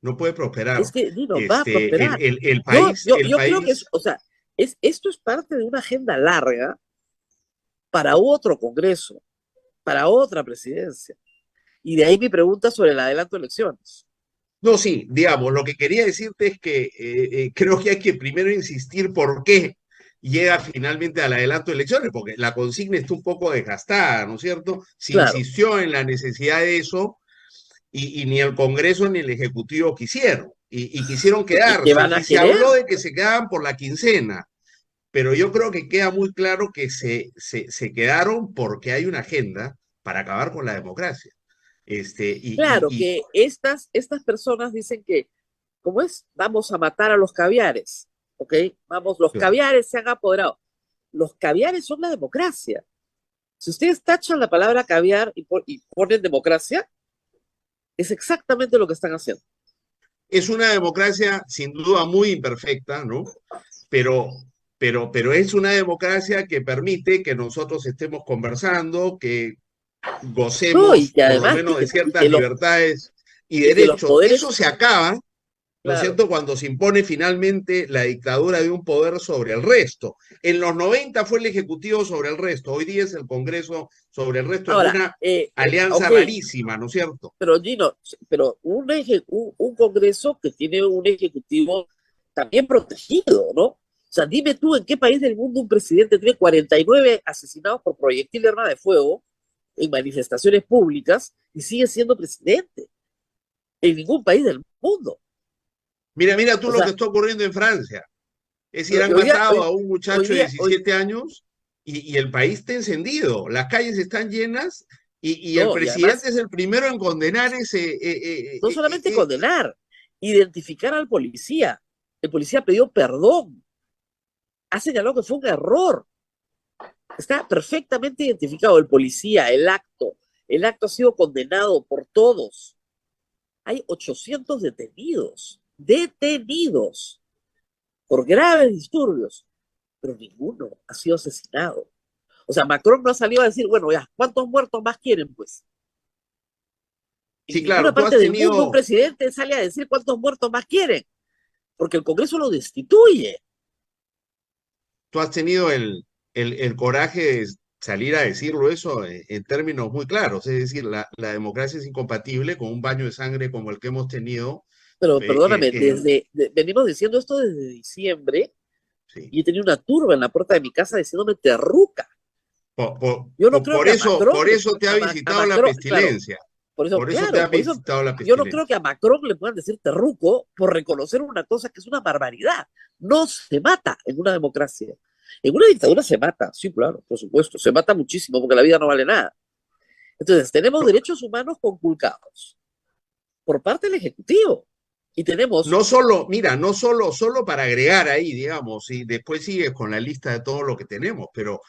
no puede prosperar. Es que no va a prosperar. El Yo creo que es, país, o sea, esto es parte de una agenda larga para otro Congreso, para otra presidencia. Y de ahí mi pregunta sobre el adelanto de elecciones. no, sí, digamos, lo que quería decirte es que creo que hay que primero insistir por qué llega finalmente al adelanto de elecciones, porque la consigna está un poco desgastada, ¿no es cierto? Se Claro, insistió en la necesidad de eso y ni el Congreso ni el Ejecutivo quisieron, y quisieron ¿y qué quedarse, van a y se querer? habló de que se quedaban por la quincena, pero yo creo que queda muy claro que se quedaron porque hay una agenda para acabar con la democracia. Claro que estas personas dicen que, ¿cómo es? Vamos a matar a los caviares, ¿ok? Vamos, los claro. caviares se han apoderado. Los caviares son la democracia. Si ustedes tachan la palabra caviar y ponen democracia, es exactamente lo que están haciendo. Es una democracia sin duda muy imperfecta, ¿no? Pero, pero es una democracia que permite que nosotros estemos conversando, que No, y gocemos que por lo además, menos de y ciertas que, los, libertades y y que los derechos. Eso poderes, se acaba, ¿no es claro. cierto?, cuando se impone finalmente la dictadura de un poder sobre el resto. En los 90 fue el Ejecutivo sobre el resto, hoy día es el Congreso sobre el resto, es Ahora, una alianza ok, rarísima, ¿no es cierto? pero Gino, pero un Congreso que tiene un ejecutivo también protegido, ¿no? O sea, dime tú en qué país del mundo un presidente tiene 49 asesinados por proyectil de arma de fuego en manifestaciones públicas y sigue siendo presidente en ningún país del mundo. Mira tú O lo sea, que está ocurriendo en Francia. Es decir, lo han que hoy día, matado a un muchacho de hoy, 17 años y el país está encendido, las calles están llenas y el no, y presidente además, es el primero en condenar ese... no solamente condenar, identificar al policía. El policía pidió perdón, ha señalado que fue un error. Está perfectamente identificado el policía, el acto. El acto ha sido condenado por todos. Hay 800 detenidos por graves disturbios, pero ninguno ha sido asesinado. O sea, Macron no ha salido a decir, bueno, ya, ¿cuántos muertos más quieren, pues? En Sí, ninguna claro, parte del mundo un presidente sale a decir cuántos muertos más quieren, porque el Congreso lo destituye. tú has tenido el coraje de salir a decirlo eso en términos muy claros. Es decir, la democracia es incompatible con un baño de sangre como el que hemos tenido. Pero eh, eh, perdóname, eh, venimos diciendo esto desde diciembre sí. y he tenido una turba en la puerta de mi casa diciéndome terruca. Por, por- Yo no por- creo por que a eso, Macron, por eso te ha a visitado la Macron, claro, pestilencia. por eso, Por eso te claro, ha por eso visitado la yo no creo pestilencia. que a Macron le puedan decir terruco por reconocer una cosa que es una barbaridad. No se mata en una democracia. En una dictadura se mata, sí, claro, por supuesto, se mata muchísimo porque la vida no vale nada. Entonces, tenemos derechos humanos conculcados por parte del Ejecutivo y tenemos, No solo, mira, no solo para agregar ahí, digamos, y después sigues con la lista de todo lo que tenemos, pero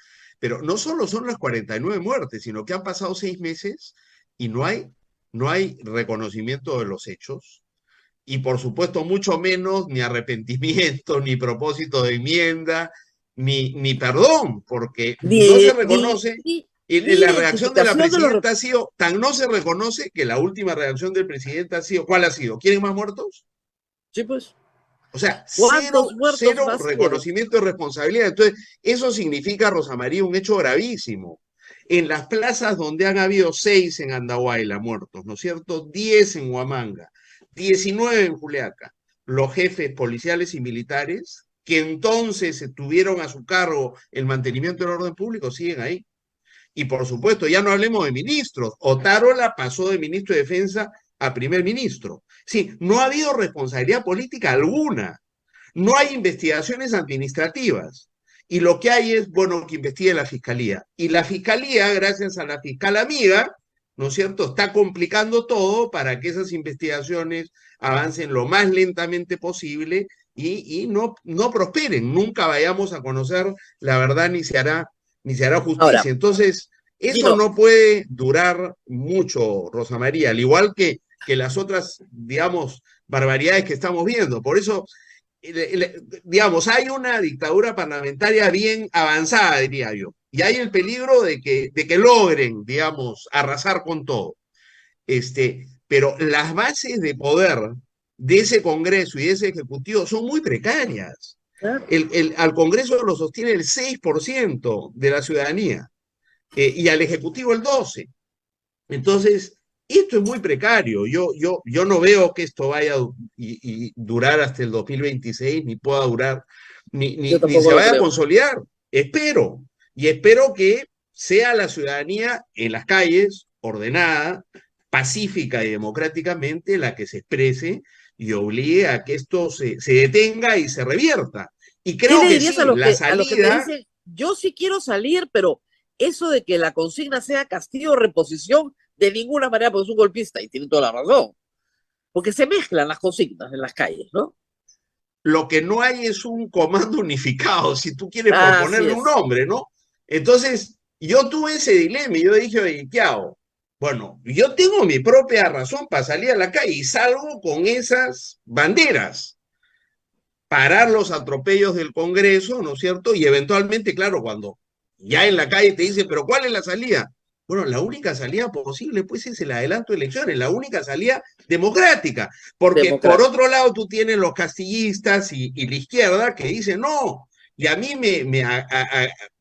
no solo son las 49 muertes, sino que han pasado 6 meses y no hay reconocimiento de los hechos, y por supuesto mucho menos ni arrepentimiento, ni propósito de enmienda, ni perdón, porque no se ni, ni, reconoce, ni, y ni la reacción de la identificación de los... presidenta ha sido, tan no se reconoce que la última reacción del presidente ha sido, ¿cuál ha sido? ¿Quieren más muertos? Sí, pues, O sea, ¿cuántos cero, muertos cero más quieren? reconocimiento de responsabilidad. Entonces, eso significa, Rosa María, un hecho gravísimo. En las plazas donde han habido 6 en Andahuayla muertos, ¿no es cierto? 10 en Huamanga, 19 en Juliaca, los jefes policiales y militares, que entonces tuvieron a su cargo el mantenimiento del orden público, siguen ahí. Y por supuesto, ya no hablemos de ministros. Otárola pasó de ministro de Defensa a primer ministro. Sí, no ha habido responsabilidad política alguna. No hay investigaciones administrativas. Y lo que hay es, bueno, que investigue la fiscalía. Y la fiscalía, gracias a la fiscal amiga, ¿no es cierto?, está complicando todo para que esas investigaciones avancen lo más lentamente posible y no prosperen. Nunca vayamos a conocer la verdad ni se hará Ahora, justicia. Entonces, eso Gino, no puede durar mucho, Rosa María, al igual que las otras, digamos, barbaridades que estamos viendo. Por eso, digamos, hay una dictadura parlamentaria bien avanzada, diría yo, y hay el peligro de que logren, digamos, arrasar con todo. Pero las bases de poder de ese Congreso y de ese Ejecutivo son muy precarias. claro, Al Congreso lo sostiene el 6% de la ciudadanía y al Ejecutivo el 12%. Entonces, esto es muy precario. Yo no veo que esto vaya y durar hasta el 2026, ni pueda durar, yo ni tampoco se lo vaya a creo. consolidar. Espero que sea la ciudadanía en las calles, ordenada, pacífica y democráticamente, la que se exprese y obligue a que esto se detenga y se revierta. Y ¿Qué creo le que dirías sí, la a los que te salida. dicen, yo sí quiero salir, pero eso de que la consigna sea castigo o reposición, de ninguna manera, porque es un golpista, y tiene toda la razón, porque se mezclan las consignas en las calles, ¿no? Lo que no hay es un comando unificado, si tú quieres por Así ponerle un es. nombre, ¿no? Entonces, yo tuve ese dilema y yo dije, oye, ¿qué hago? Bueno, yo tengo mi propia razón para salir a la calle y salgo con esas banderas, parar los atropellos del Congreso, ¿no es cierto? Y eventualmente, claro, cuando ya en la calle te dicen, pero ¿cuál es la salida? Bueno, la única salida posible, pues, es el adelanto de elecciones, la única salida democrática, porque por Democrático. otro lado tú tienes los castillistas y la izquierda que dicen, no, y a mí me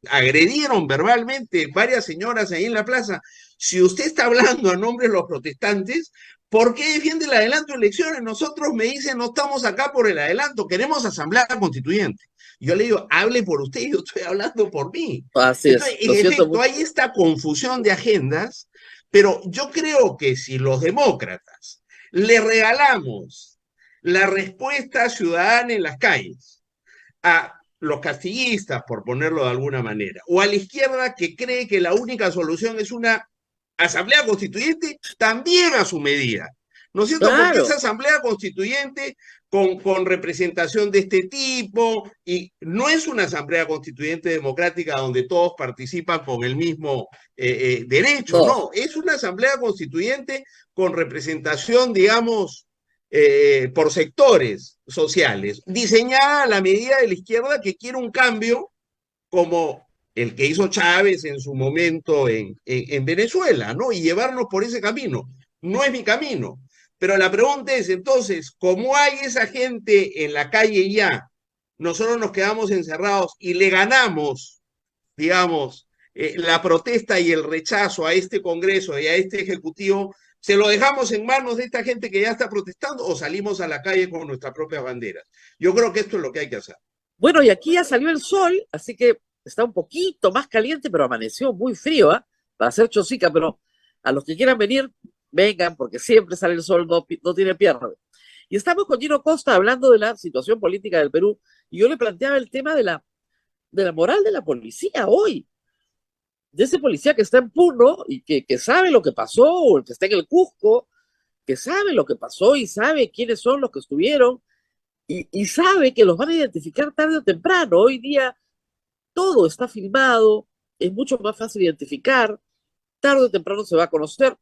agredieron verbalmente varias señoras ahí en la plaza. Si usted está hablando a nombre de los protestantes, ¿por qué defiende el adelanto de elecciones? Nosotros, me dicen, no estamos acá por el adelanto, queremos asamblea constituyente. Yo le digo, hable por usted, yo estoy hablando por mí. Así Entonces, es, en lo siento efecto, mucho. hay esta confusión de agendas, pero yo creo que si los demócratas le regalamos la respuesta ciudadana en las calles a los castillistas, por ponerlo de alguna manera, o a la izquierda que cree que la única solución es una asamblea constituyente, también a su medida. ¿No es cierto? Porque Claro, esa asamblea constituyente con representación de este tipo, y no es una asamblea constituyente democrática donde todos participan con el mismo derecho, no, no, es una asamblea constituyente con representación, digamos, por sectores sociales, diseñada a la medida de la izquierda que quiere un cambio como el que hizo Chávez en su momento en Venezuela, ¿no? Y llevarnos por ese camino. No es mi camino. Pero la pregunta es, entonces, ¿cómo hay esa gente en la calle ya? Nosotros nos quedamos encerrados y le ganamos, digamos, la protesta y el rechazo a este Congreso y a este Ejecutivo, ¿se lo dejamos en manos de esta gente que ya está protestando o salimos a la calle con nuestras propias banderas? Yo creo que esto es lo que hay que hacer. bueno, y aquí ya salió el sol, así que está un poquito más caliente, pero amaneció muy frío, ¿ah? Para hacer Chosica, pero a los que quieran venir, vengan, porque siempre sale el sol, no tiene pierde. Y estamos con Gino Costa hablando de la situación política del Perú, y yo le planteaba el tema de la moral de la policía hoy, de ese policía que está en Puno y que sabe lo que pasó, o el que está en el Cusco, que sabe lo que pasó y sabe quiénes son los que estuvieron, y sabe que los van a identificar tarde o temprano. Hoy día todo está filmado, es mucho más fácil identificar, tarde o temprano se va a conocer.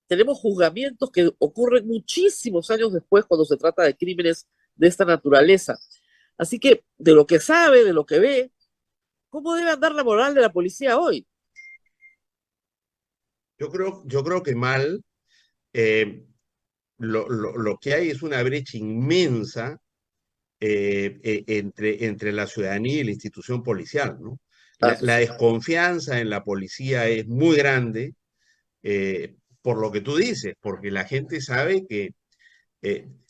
Tenemos juzgamientos que ocurren muchísimos años después cuando se trata de crímenes de esta naturaleza. Así que de lo que sabe, de lo que ve, ¿cómo debe andar la moral de la policía hoy? Yo creo que mal, eh, lo que hay es una brecha inmensa entre la ciudadanía y la institución policial, ¿no? Así La es. desconfianza en la policía es muy grande, por lo que tú dices, porque la gente sabe que,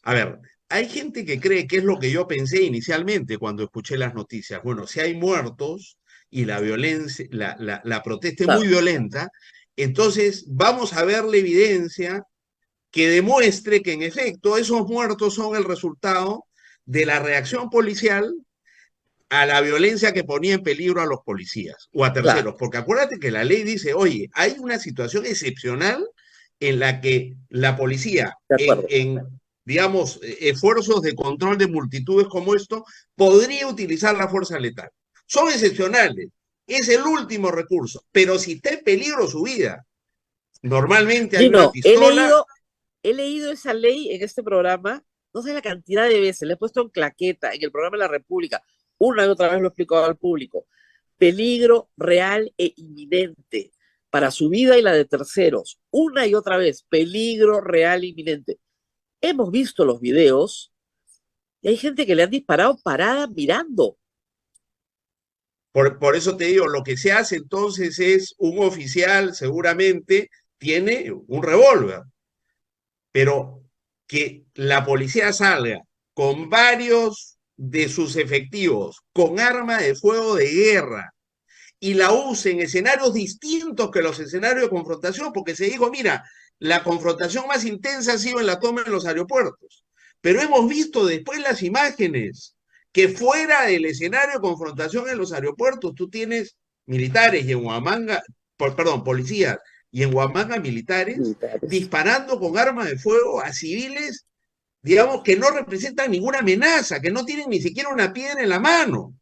a ver, hay gente que cree que es lo que yo pensé inicialmente cuando escuché las noticias. Bueno, si hay muertos y la violencia, la protesta es muy Claro. violenta, entonces vamos a ver la evidencia que demuestre que en efecto esos muertos son el resultado de la reacción policial a la violencia que ponía en peligro a los policías o a Claro, terceros, porque acuérdate que la ley dice, oye, hay una situación excepcional en la que la policía, de acuerdo. digamos, esfuerzos de control de multitudes como esto, podría utilizar la fuerza letal. Son excepcionales, es el último recurso, pero si está en peligro su vida, normalmente hay una Gino, pistola. he leído esa ley en este programa, no sé la cantidad de veces, le he puesto en claqueta, en el programa de la República, una y otra vez lo he explicado al público. Peligro real e inminente para su vida y la de terceros. Una y otra vez, peligro real e inminente. Hemos visto los videos y hay gente que le han disparado parada mirando. Por eso te digo, lo que se hace entonces es un oficial seguramente tiene un revólver, pero que la policía salga con varios de sus efectivos con arma de fuego de guerra y la use en escenarios distintos que los escenarios de confrontación, porque se dijo, mira, la confrontación más intensa ha sido en la toma en los aeropuertos, pero hemos visto después las imágenes que fuera del escenario de confrontación en los aeropuertos tú tienes militares y en Huamanga, perdón, policías y en Huamanga militares Militares. disparando con armas de fuego a civiles, digamos, que no representan ninguna amenaza, que no tienen ni siquiera una piedra en la mano.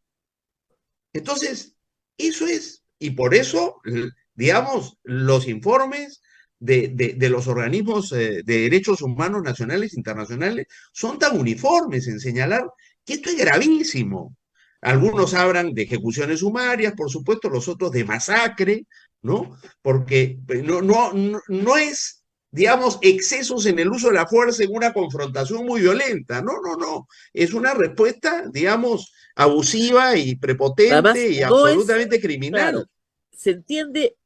Entonces, eso es, y por eso, digamos, los informes de los organismos de derechos humanos nacionales e internacionales son tan uniformes en señalar que esto es gravísimo. Algunos hablan de ejecuciones sumarias, por supuesto, los otros de masacre, ¿no? Porque no es, digamos, excesos en el uso de la fuerza en una confrontación muy violenta, no, es una respuesta, digamos, abusiva y Además, prepotente y no es, absolutamente criminal. claro, se entiende,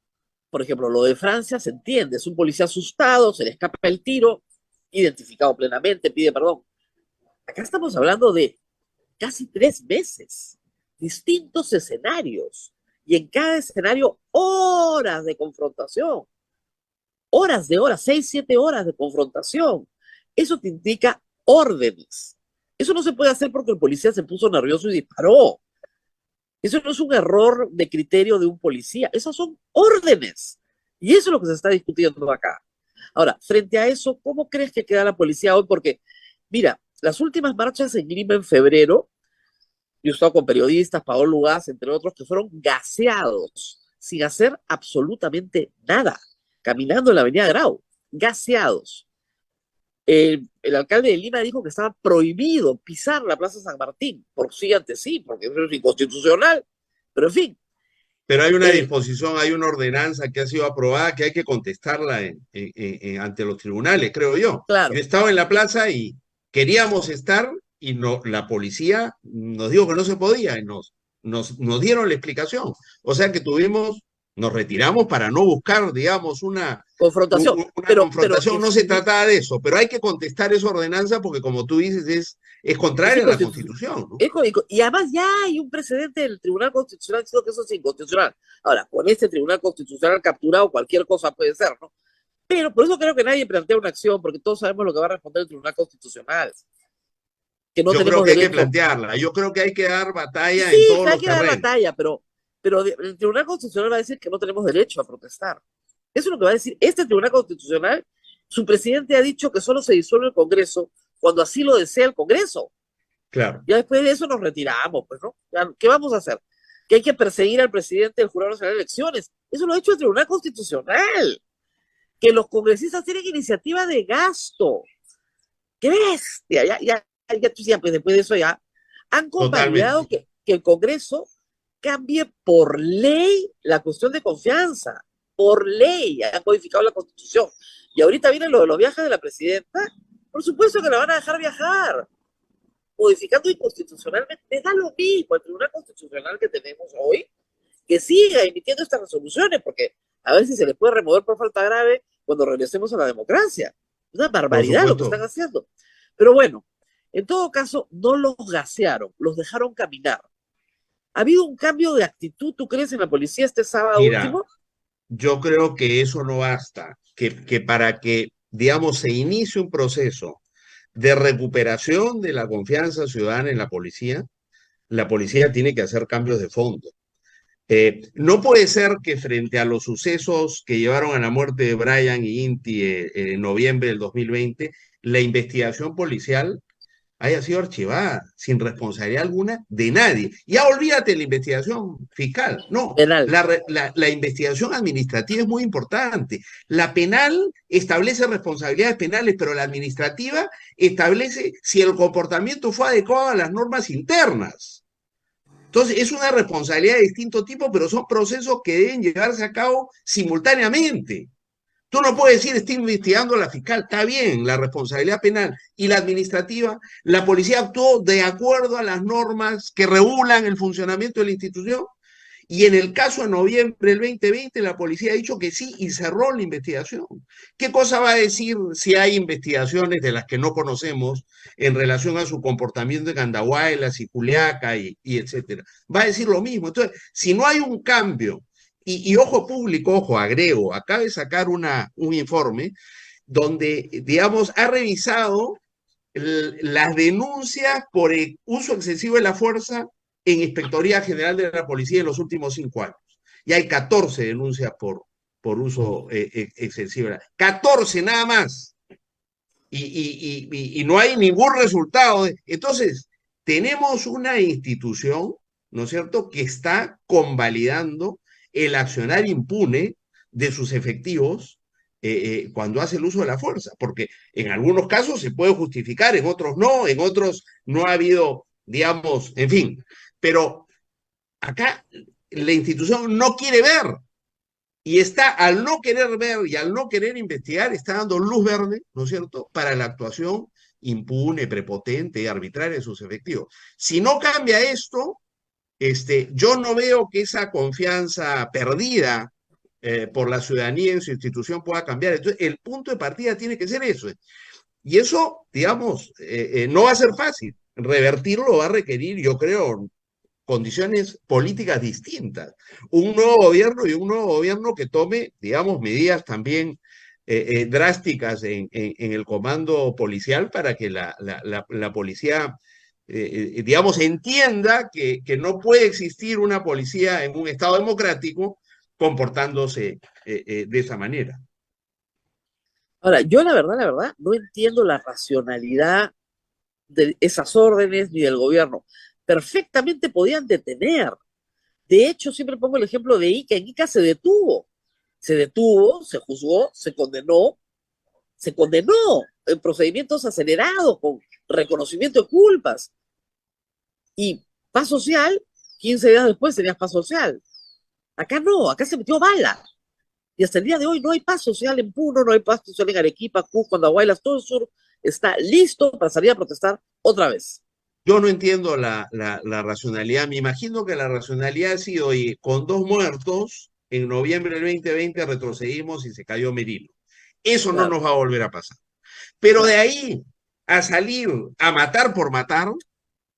por ejemplo, lo de Francia se entiende, es un policía asustado, se le escapa el tiro, identificado plenamente, pide perdón. Acá estamos hablando de casi 3 meses, distintos escenarios, y en cada escenario horas de confrontación, horas de horas, 6, 7 horas de confrontación. Eso te indica órdenes. Eso no se puede hacer porque el policía se puso nervioso y disparó. Eso no es un error de criterio de un policía, esas son órdenes. Y eso es lo que se está discutiendo acá. Ahora, frente a eso, ¿cómo crees que queda la policía hoy? Porque, mira, las últimas marchas en Lima en febrero, yo he estado con periodistas, Paolo Lugaz, entre otros, que fueron gaseados, sin hacer absolutamente nada, caminando en la avenida Grau, gaseados. El alcalde de Lima dijo que estaba prohibido pisar la Plaza San Martín, por sí ante sí, porque eso es inconstitucional, pero en fin. Pero hay una disposición, hay una ordenanza que ha sido aprobada que hay que contestarla ante los tribunales, creo yo. Claro. Yo estaba en la plaza y queríamos estar y no, la policía nos dijo que no se podía y nos dieron la explicación. O sea que nos retiramos para no buscar, digamos, una confrontación. Confrontación. No se trataba de eso, pero hay que contestar esa ordenanza porque, como tú dices, es contraria a la Constitución, ¿no? Y además ya hay un precedente del Tribunal Constitucional diciendo que eso es inconstitucional. Ahora, con este Tribunal Constitucional capturado, cualquier cosa puede ser, ¿no? Pero por eso creo que nadie plantea una acción, porque todos sabemos lo que va a responder el Tribunal Constitucional. Que no yo creo que hay que plantearla. Yo creo que hay que dar batalla en todos los terrenos. Sí, hay que dar batalla, pero el Tribunal Constitucional va a decir que no tenemos derecho a protestar. Eso es lo que va a decir este Tribunal Constitucional. Su presidente ha dicho que solo se disuelve el Congreso cuando así lo desea el Congreso. Claro. Ya después de eso nos retiramos, pues, ¿no? ¿Qué vamos a hacer? Que hay que perseguir al presidente del Jurado Nacional de Elecciones. Eso lo ha hecho el Tribunal Constitucional. Que los congresistas tienen iniciativa de gasto. ¡Qué bestia! Ya, pues después de eso ya han convalidado que el Congreso cambie por ley la cuestión de confianza. Por ley, han codificado la Constitución. Y ahorita viene lo de los viajes de la presidenta. Por supuesto que la van a dejar viajar. Modificando inconstitucionalmente, da lo mismo el Tribunal Constitucional que tenemos hoy, que siga emitiendo estas resoluciones, porque a ver si se les puede remover por falta grave cuando regresemos a la democracia. Es una barbaridad lo que están haciendo. Pero bueno, en todo caso, no los gasearon, los dejaron caminar. ¿Ha habido un cambio de actitud, tú crees, en la policía este sábado último? Yo creo que eso no basta, que para que, digamos, se inicie un proceso de recuperación de la confianza ciudadana en la policía tiene que hacer cambios de fondo. No puede ser que frente a los sucesos que llevaron a la muerte de Brian y Inti en noviembre del 2020, la investigación policial haya sido archivada sin responsabilidad alguna de nadie. Ya olvídate de la investigación fiscal, no. La investigación administrativa es muy importante. La penal establece responsabilidades penales, pero la administrativa establece si el comportamiento fue adecuado a las normas internas. Entonces, es una responsabilidad de distinto tipo, pero son procesos que deben llevarse a cabo simultáneamente. Tú no puedes decir, estoy investigando a la fiscal, está bien, la responsabilidad penal y la administrativa, la policía actuó de acuerdo a las normas que regulan el funcionamiento de la institución, y en el caso de noviembre del 2020, la policía ha dicho que sí y cerró la investigación. ¿Qué cosa va a decir si hay investigaciones de las que no conocemos en relación a su comportamiento en Andahuaylas y Juliaca y etcétera? Va a decir lo mismo. Entonces, si no hay un cambio, y ojo público, ojo, agrego, acaba de sacar un informe donde, digamos, ha revisado las denuncias por el uso excesivo de la fuerza en Inspectoría General de la Policía en los últimos 5 años. Y hay 14 denuncias por uso excesivo. 14 nada más. Y no hay ningún resultado. Entonces, tenemos una institución, ¿no es cierto?, que está convalidando el accionar impune de sus efectivos cuando hace el uso de la fuerza, porque en algunos casos se puede justificar, en otros no ha habido, digamos, en fin, pero acá la institución no quiere ver, y está, al no querer ver y al no querer investigar, está dando luz verde, ¿no es cierto?, para la actuación impune, prepotente y arbitraria de sus efectivos. Si no cambia esto, yo no veo que esa confianza perdida por la ciudadanía en su institución pueda cambiar. Entonces, el punto de partida tiene que ser eso. Y eso, digamos, no va a ser fácil, revertirlo va a requerir, yo creo, condiciones políticas distintas. Un nuevo gobierno y un nuevo gobierno que tome, digamos, medidas también drásticas en el comando policial para que la policía, digamos, entienda que no puede existir una policía en un Estado democrático comportándose de esa manera. Ahora, yo la verdad, no entiendo la racionalidad de esas órdenes ni del gobierno. Perfectamente podían detener. De hecho, siempre pongo el ejemplo de Ica. En Ica se detuvo, se juzgó, se condenó en procedimientos acelerados, con reconocimiento de culpas. Y paz social, 15 días después tenías paz social. Acá no, acá se metió bala. Y hasta el día de hoy no hay paz social en Puno, no hay paz social en Arequipa, Cusco, Andahuaylas, todo el sur está listo para salir a protestar otra vez. Yo no entiendo la racionalidad. Me imagino que la racionalidad ha sido, oye, con 2 muertos, en noviembre del 2020 retrocedimos y se cayó Merino. Eso no Claro, nos va a volver a pasar. Pero de claro. ahí a salir a matar por matar,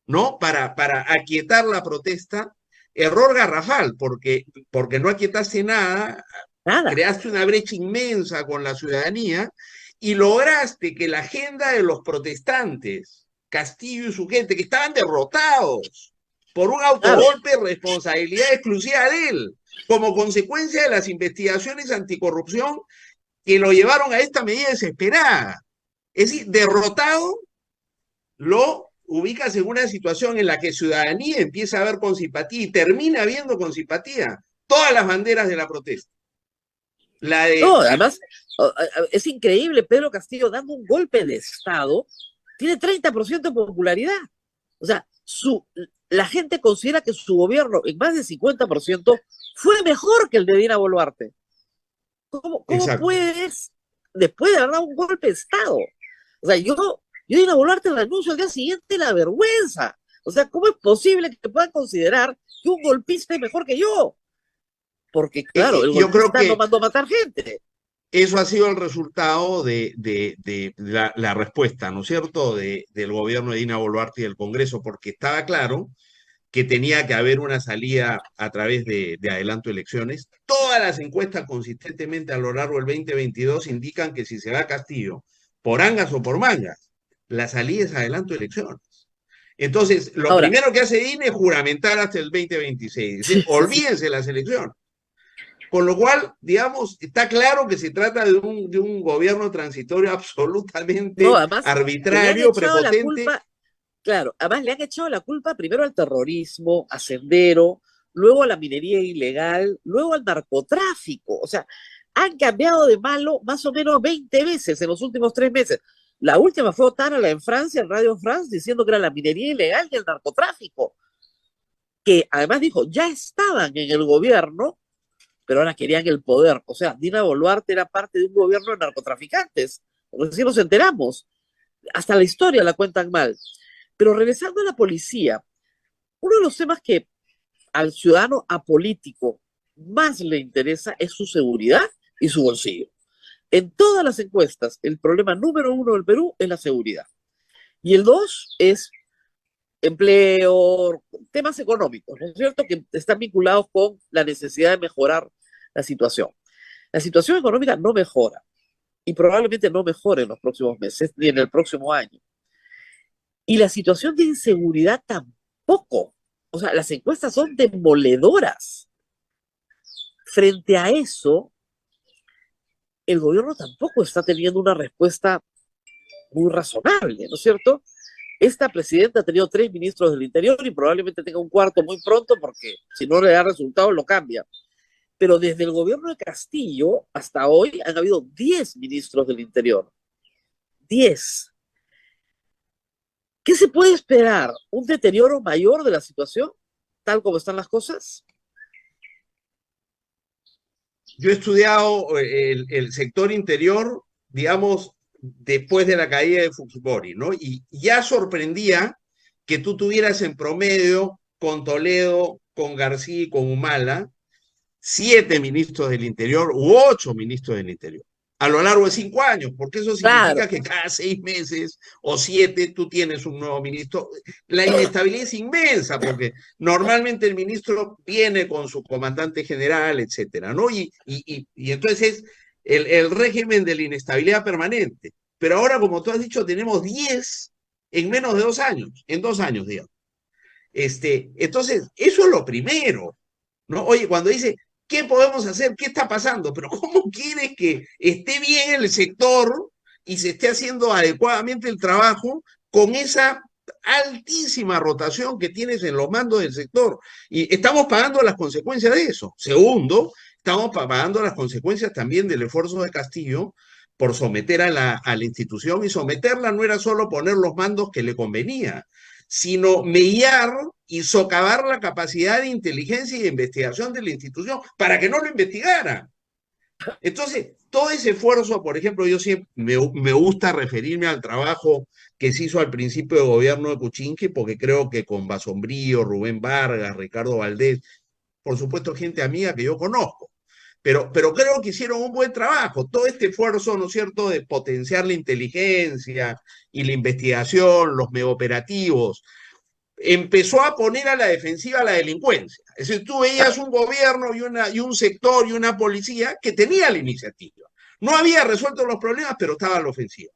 ¿no? Para aquietar la protesta, error garrafal, porque no aquietaste nada, Nada. creaste una brecha inmensa con la ciudadanía y lograste que la agenda de los protestantes, Castillo y su gente, que estaban derrotados por un Claro. autogolpe de responsabilidad exclusiva de él, como consecuencia de las investigaciones anticorrupción que lo llevaron a esta medida desesperada. Es decir, derrotado, lo ubicas en una situación en la que ciudadanía empieza a ver con simpatía y termina viendo con simpatía todas las banderas de la protesta. La de No, además, es increíble, Pedro Castillo dando un golpe de Estado, tiene 30% de popularidad. O sea, la gente considera que su gobierno, en más del 50%, fue mejor que el de Dina Boluarte. ¿Cómo Exacto. puedes, después de haber dado un golpe de Estado? O sea, yo Dina Boluarte renuncio al día siguiente, la vergüenza. O sea, ¿cómo es posible que puedan considerar que un golpista es mejor que yo? Porque, claro, el Yo creo golpista no que mandó a matar gente. eso ha sido el resultado de la respuesta, ¿no es cierto?, del gobierno de Dina Boluarte y del Congreso, porque estaba claro que tenía que haber una salida a través de adelanto de elecciones. Todas las encuestas consistentemente a lo largo del 2022 indican que si se va a Castillo, por angas o por mangas, la salida es adelanto de elecciones. Entonces, lo Ahora, primero que hace DINE es juramentar hasta el 2026. Es decir, sí, sí, sí. olvídense las elecciones. Con lo cual, digamos, está claro que se trata de un gobierno transitorio No, absolutamente además, le han arbitrario, echado la prepotente. culpa, claro, además le han echado la culpa primero al terrorismo, a Sendero, luego a la minería ilegal, luego al narcotráfico. O sea, han cambiado de malo más o menos 20 veces en los últimos 3 meses. La última fue Otárala en Francia, en Radio France, diciendo que era la minería ilegal y el narcotráfico, que además dijo, ya estaban en el gobierno, pero ahora querían el poder. O sea, Dina Boluarte era parte de un gobierno de narcotraficantes. Recién nos enteramos. Hasta la historia la cuentan mal. Pero regresando a la policía, uno de los temas que al ciudadano apolítico más le interesa es su seguridad y su bolsillo. En todas las encuestas, el problema número uno del Perú es la seguridad. Y el dos es empleo, temas económicos, ¿no es cierto? Que están vinculados con la necesidad de mejorar la situación. La situación económica no mejora y probablemente no mejore en los próximos meses ni en el próximo año. Y la situación de inseguridad tampoco. O sea, las encuestas son demoledoras. Frente a eso, el gobierno tampoco está teniendo una respuesta muy razonable, ¿no es cierto? Esta presidenta ha tenido 3 ministros del Interior y probablemente tenga un cuarto muy pronto porque si no le da resultado lo cambia. Pero desde el gobierno de Castillo hasta hoy han habido 10 ministros del Interior. 10. ¿Qué se puede esperar? ¿Un deterioro mayor de la situación, tal como están las cosas? Yo he estudiado el sector interior, digamos, después de la caída de Fujimori, ¿no? Y ya sorprendía que tú tuvieras en promedio con Toledo, con García y con Humala, 7 ministros del Interior u 8 ministros del Interior. a lo largo de 5 años, porque eso Claro. significa que cada 6 meses o 7 tú tienes un nuevo ministro. La inestabilidad es inmensa, porque normalmente el ministro viene con su comandante general, etcétera, ¿no? Y entonces es el régimen de la inestabilidad permanente. Pero ahora, como tú has dicho, tenemos 10 en menos de 2 años, en 2 años, digamos. Entonces, eso es lo primero, ¿no? Oye, cuando dice, ¿qué podemos hacer? ¿Qué está pasando? Pero ¿cómo quieres que esté bien el sector y se esté haciendo adecuadamente el trabajo con esa altísima rotación que tienes en los mandos del sector? Y estamos pagando las consecuencias de eso. Segundo, estamos pagando las consecuencias también del esfuerzo de Castillo por someter a la institución, y someterla no era solo poner los mandos que le convenía, sino mellar y socavar la capacidad de inteligencia y de investigación de la institución para que no lo investigara. Entonces, todo ese esfuerzo, por ejemplo, yo siempre me gusta referirme al trabajo que se hizo al principio de gobierno de Kuczynski, porque creo que con Basombrío, Rubén Vargas, Ricardo Valdés, por supuesto gente amiga que yo conozco, pero creo que hicieron un buen trabajo. Todo este esfuerzo, ¿no es cierto?, de potenciar la inteligencia y la investigación, los megaoperativos, empezó a poner a la defensiva a la delincuencia. Es decir, tú veías un gobierno y un sector y una policía que tenía la iniciativa. No había resuelto los problemas, pero estaba a la ofensiva.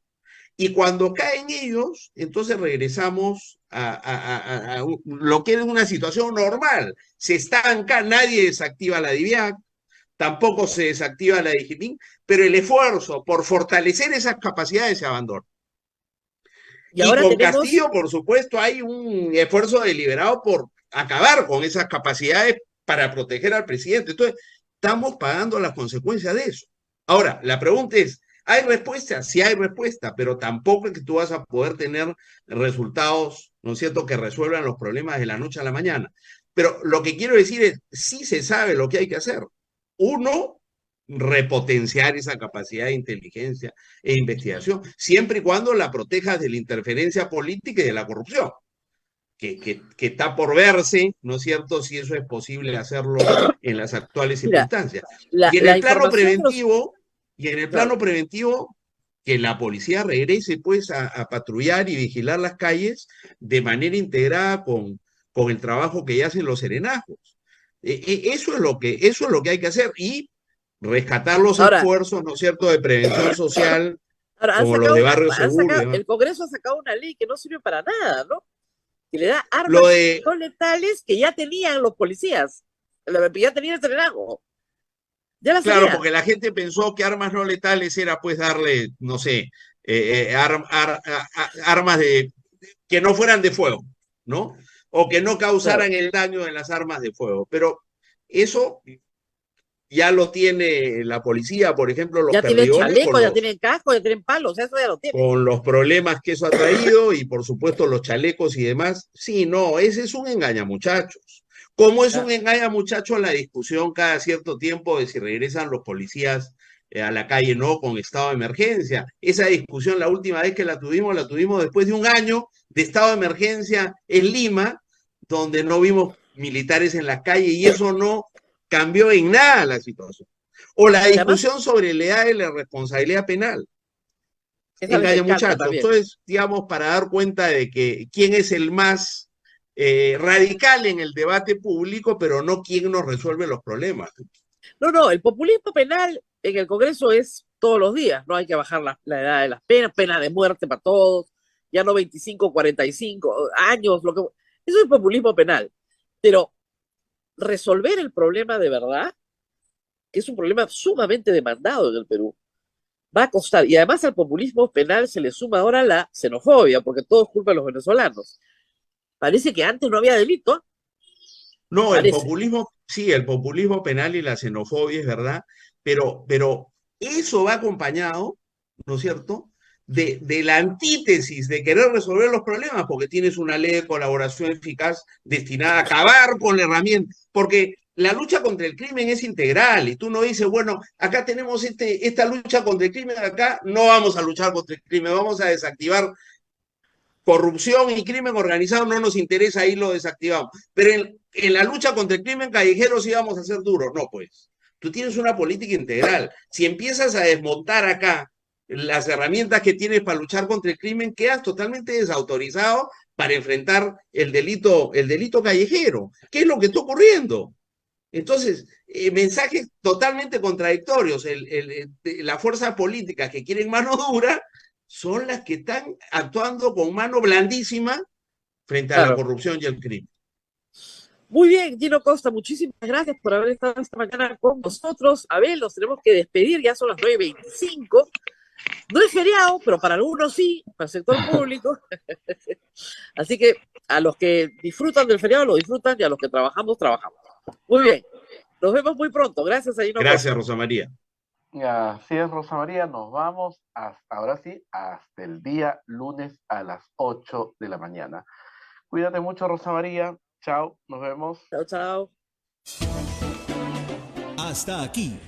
Y cuando caen ellos, entonces regresamos a lo que es una situación normal. Se estanca, nadie desactiva la DIVIAC, tampoco se desactiva la DIGIMIN, pero el esfuerzo por fortalecer esas capacidades se abandona. Y Y ahora con tenemos, Castillo, por supuesto, hay un esfuerzo deliberado por acabar con esas capacidades para proteger al presidente. Entonces, estamos pagando las consecuencias de eso. Ahora, la pregunta es, ¿hay respuesta? Sí hay respuesta, pero tampoco es que tú vas a poder tener resultados, ¿no es cierto?, que resuelvan los problemas de la noche a la mañana. Pero lo que quiero decir es, sí se sabe lo que hay que hacer. Uno, repotenciar esa capacidad de inteligencia e investigación, siempre y cuando la protejas de la interferencia política y de la corrupción, que está por verse, ¿no es cierto?, si eso es posible hacerlo en las actuales mira, circunstancias. la, Y en la el plano información de los... preventivo, y en el Claro. plano preventivo, que la policía regrese pues a patrullar y vigilar las calles de manera integrada con el trabajo que ya hacen los serenazgos. Eso es lo que hay que hacer, y rescatar los Ahora, esfuerzos, ¿no es cierto?, de prevención social, ahora como los de Barrio Seguro y demás. el Congreso ha sacado una ley que no sirve para nada, ¿no? Que le da Lo armas de, no letales que ya tenían los policías, ya tenían el serenazgo, ya las claro, tenían. porque la gente pensó que armas no letales era pues darle, no sé, armas que no fueran de fuego, ¿no? O que no Claro. causaran el daño de las armas de fuego. Pero eso ya lo tiene la policía, por ejemplo, los Ya tienen perdigones, chalecos, ya tienen cascos, ya tienen palos, eso ya lo tienen. con los problemas que eso ha traído, y por supuesto los chalecos y demás. Sí, no, ese es un engaña muchachos. ¿Cómo es Ah, un engaña muchachos la discusión cada cierto tiempo de si regresan los policías a la calle no con estado de emergencia? Esa discusión la última vez que la tuvimos después de un año de estado de emergencia en Lima, donde no vimos militares en la calle, y eso no cambió en nada la situación. O la además, discusión sobre la edad de la responsabilidad penal. esa les Engaña encanta muchachos. también. Entonces, digamos, para dar cuenta de que quién es el más radical en el debate público, pero no quién nos resuelve los problemas. No, no, el populismo penal en el Congreso es todos los días, no hay que bajar la edad de las penas, pena de muerte para todos, ya no 25, 45 años, eso es populismo penal. Pero resolver el problema de verdad, que es un problema sumamente demandado en el Perú, va a costar. Y además al populismo penal se le suma ahora la xenofobia, porque todo es culpa de los venezolanos. Parece que antes no había delito, No, el parece. populismo, sí, el populismo penal y la xenofobia es verdad, pero eso va acompañado, ¿no es cierto?, de la antítesis de querer resolver los problemas, porque tienes una ley de colaboración eficaz destinada a acabar con la herramienta, porque la lucha contra el crimen es integral, y tú no dices, bueno, acá tenemos esta lucha contra el crimen, acá no vamos a luchar contra el crimen, vamos a desactivar corrupción y crimen organizado, no nos interesa, ahí lo desactivamos. Pero en la lucha contra el crimen callejero sí vamos a ser duros. No, pues. Tú tienes una política integral. Si empiezas a desmontar acá las herramientas que tienes para luchar contra el crimen, quedas totalmente desautorizado para enfrentar el delito callejero. ¿Qué es lo que está ocurriendo? Entonces, mensajes totalmente contradictorios. Las fuerzas políticas que quieren mano dura son las que están actuando con mano blandísima frente a la Claro. corrupción y el crimen. Muy bien, Gino Costa, muchísimas gracias por haber estado esta mañana con nosotros. Abel, nos tenemos que despedir, ya son las 9:25. No es feriado, pero para algunos sí, para el sector público. Así que a los que disfrutan del feriado lo disfrutan y a los que trabajamos, trabajamos. Muy bien, nos vemos muy pronto. Gracias a Gino Costa. Gracias, Rosa María. Así es, Rosa María, nos vamos ahora sí, hasta el día lunes a las 8 de la mañana. Cuídate mucho, Rosa María. Chao, nos vemos. Chao, chao. Hasta aquí,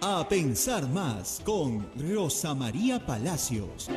A Pensar Más con Rosa María Palacios.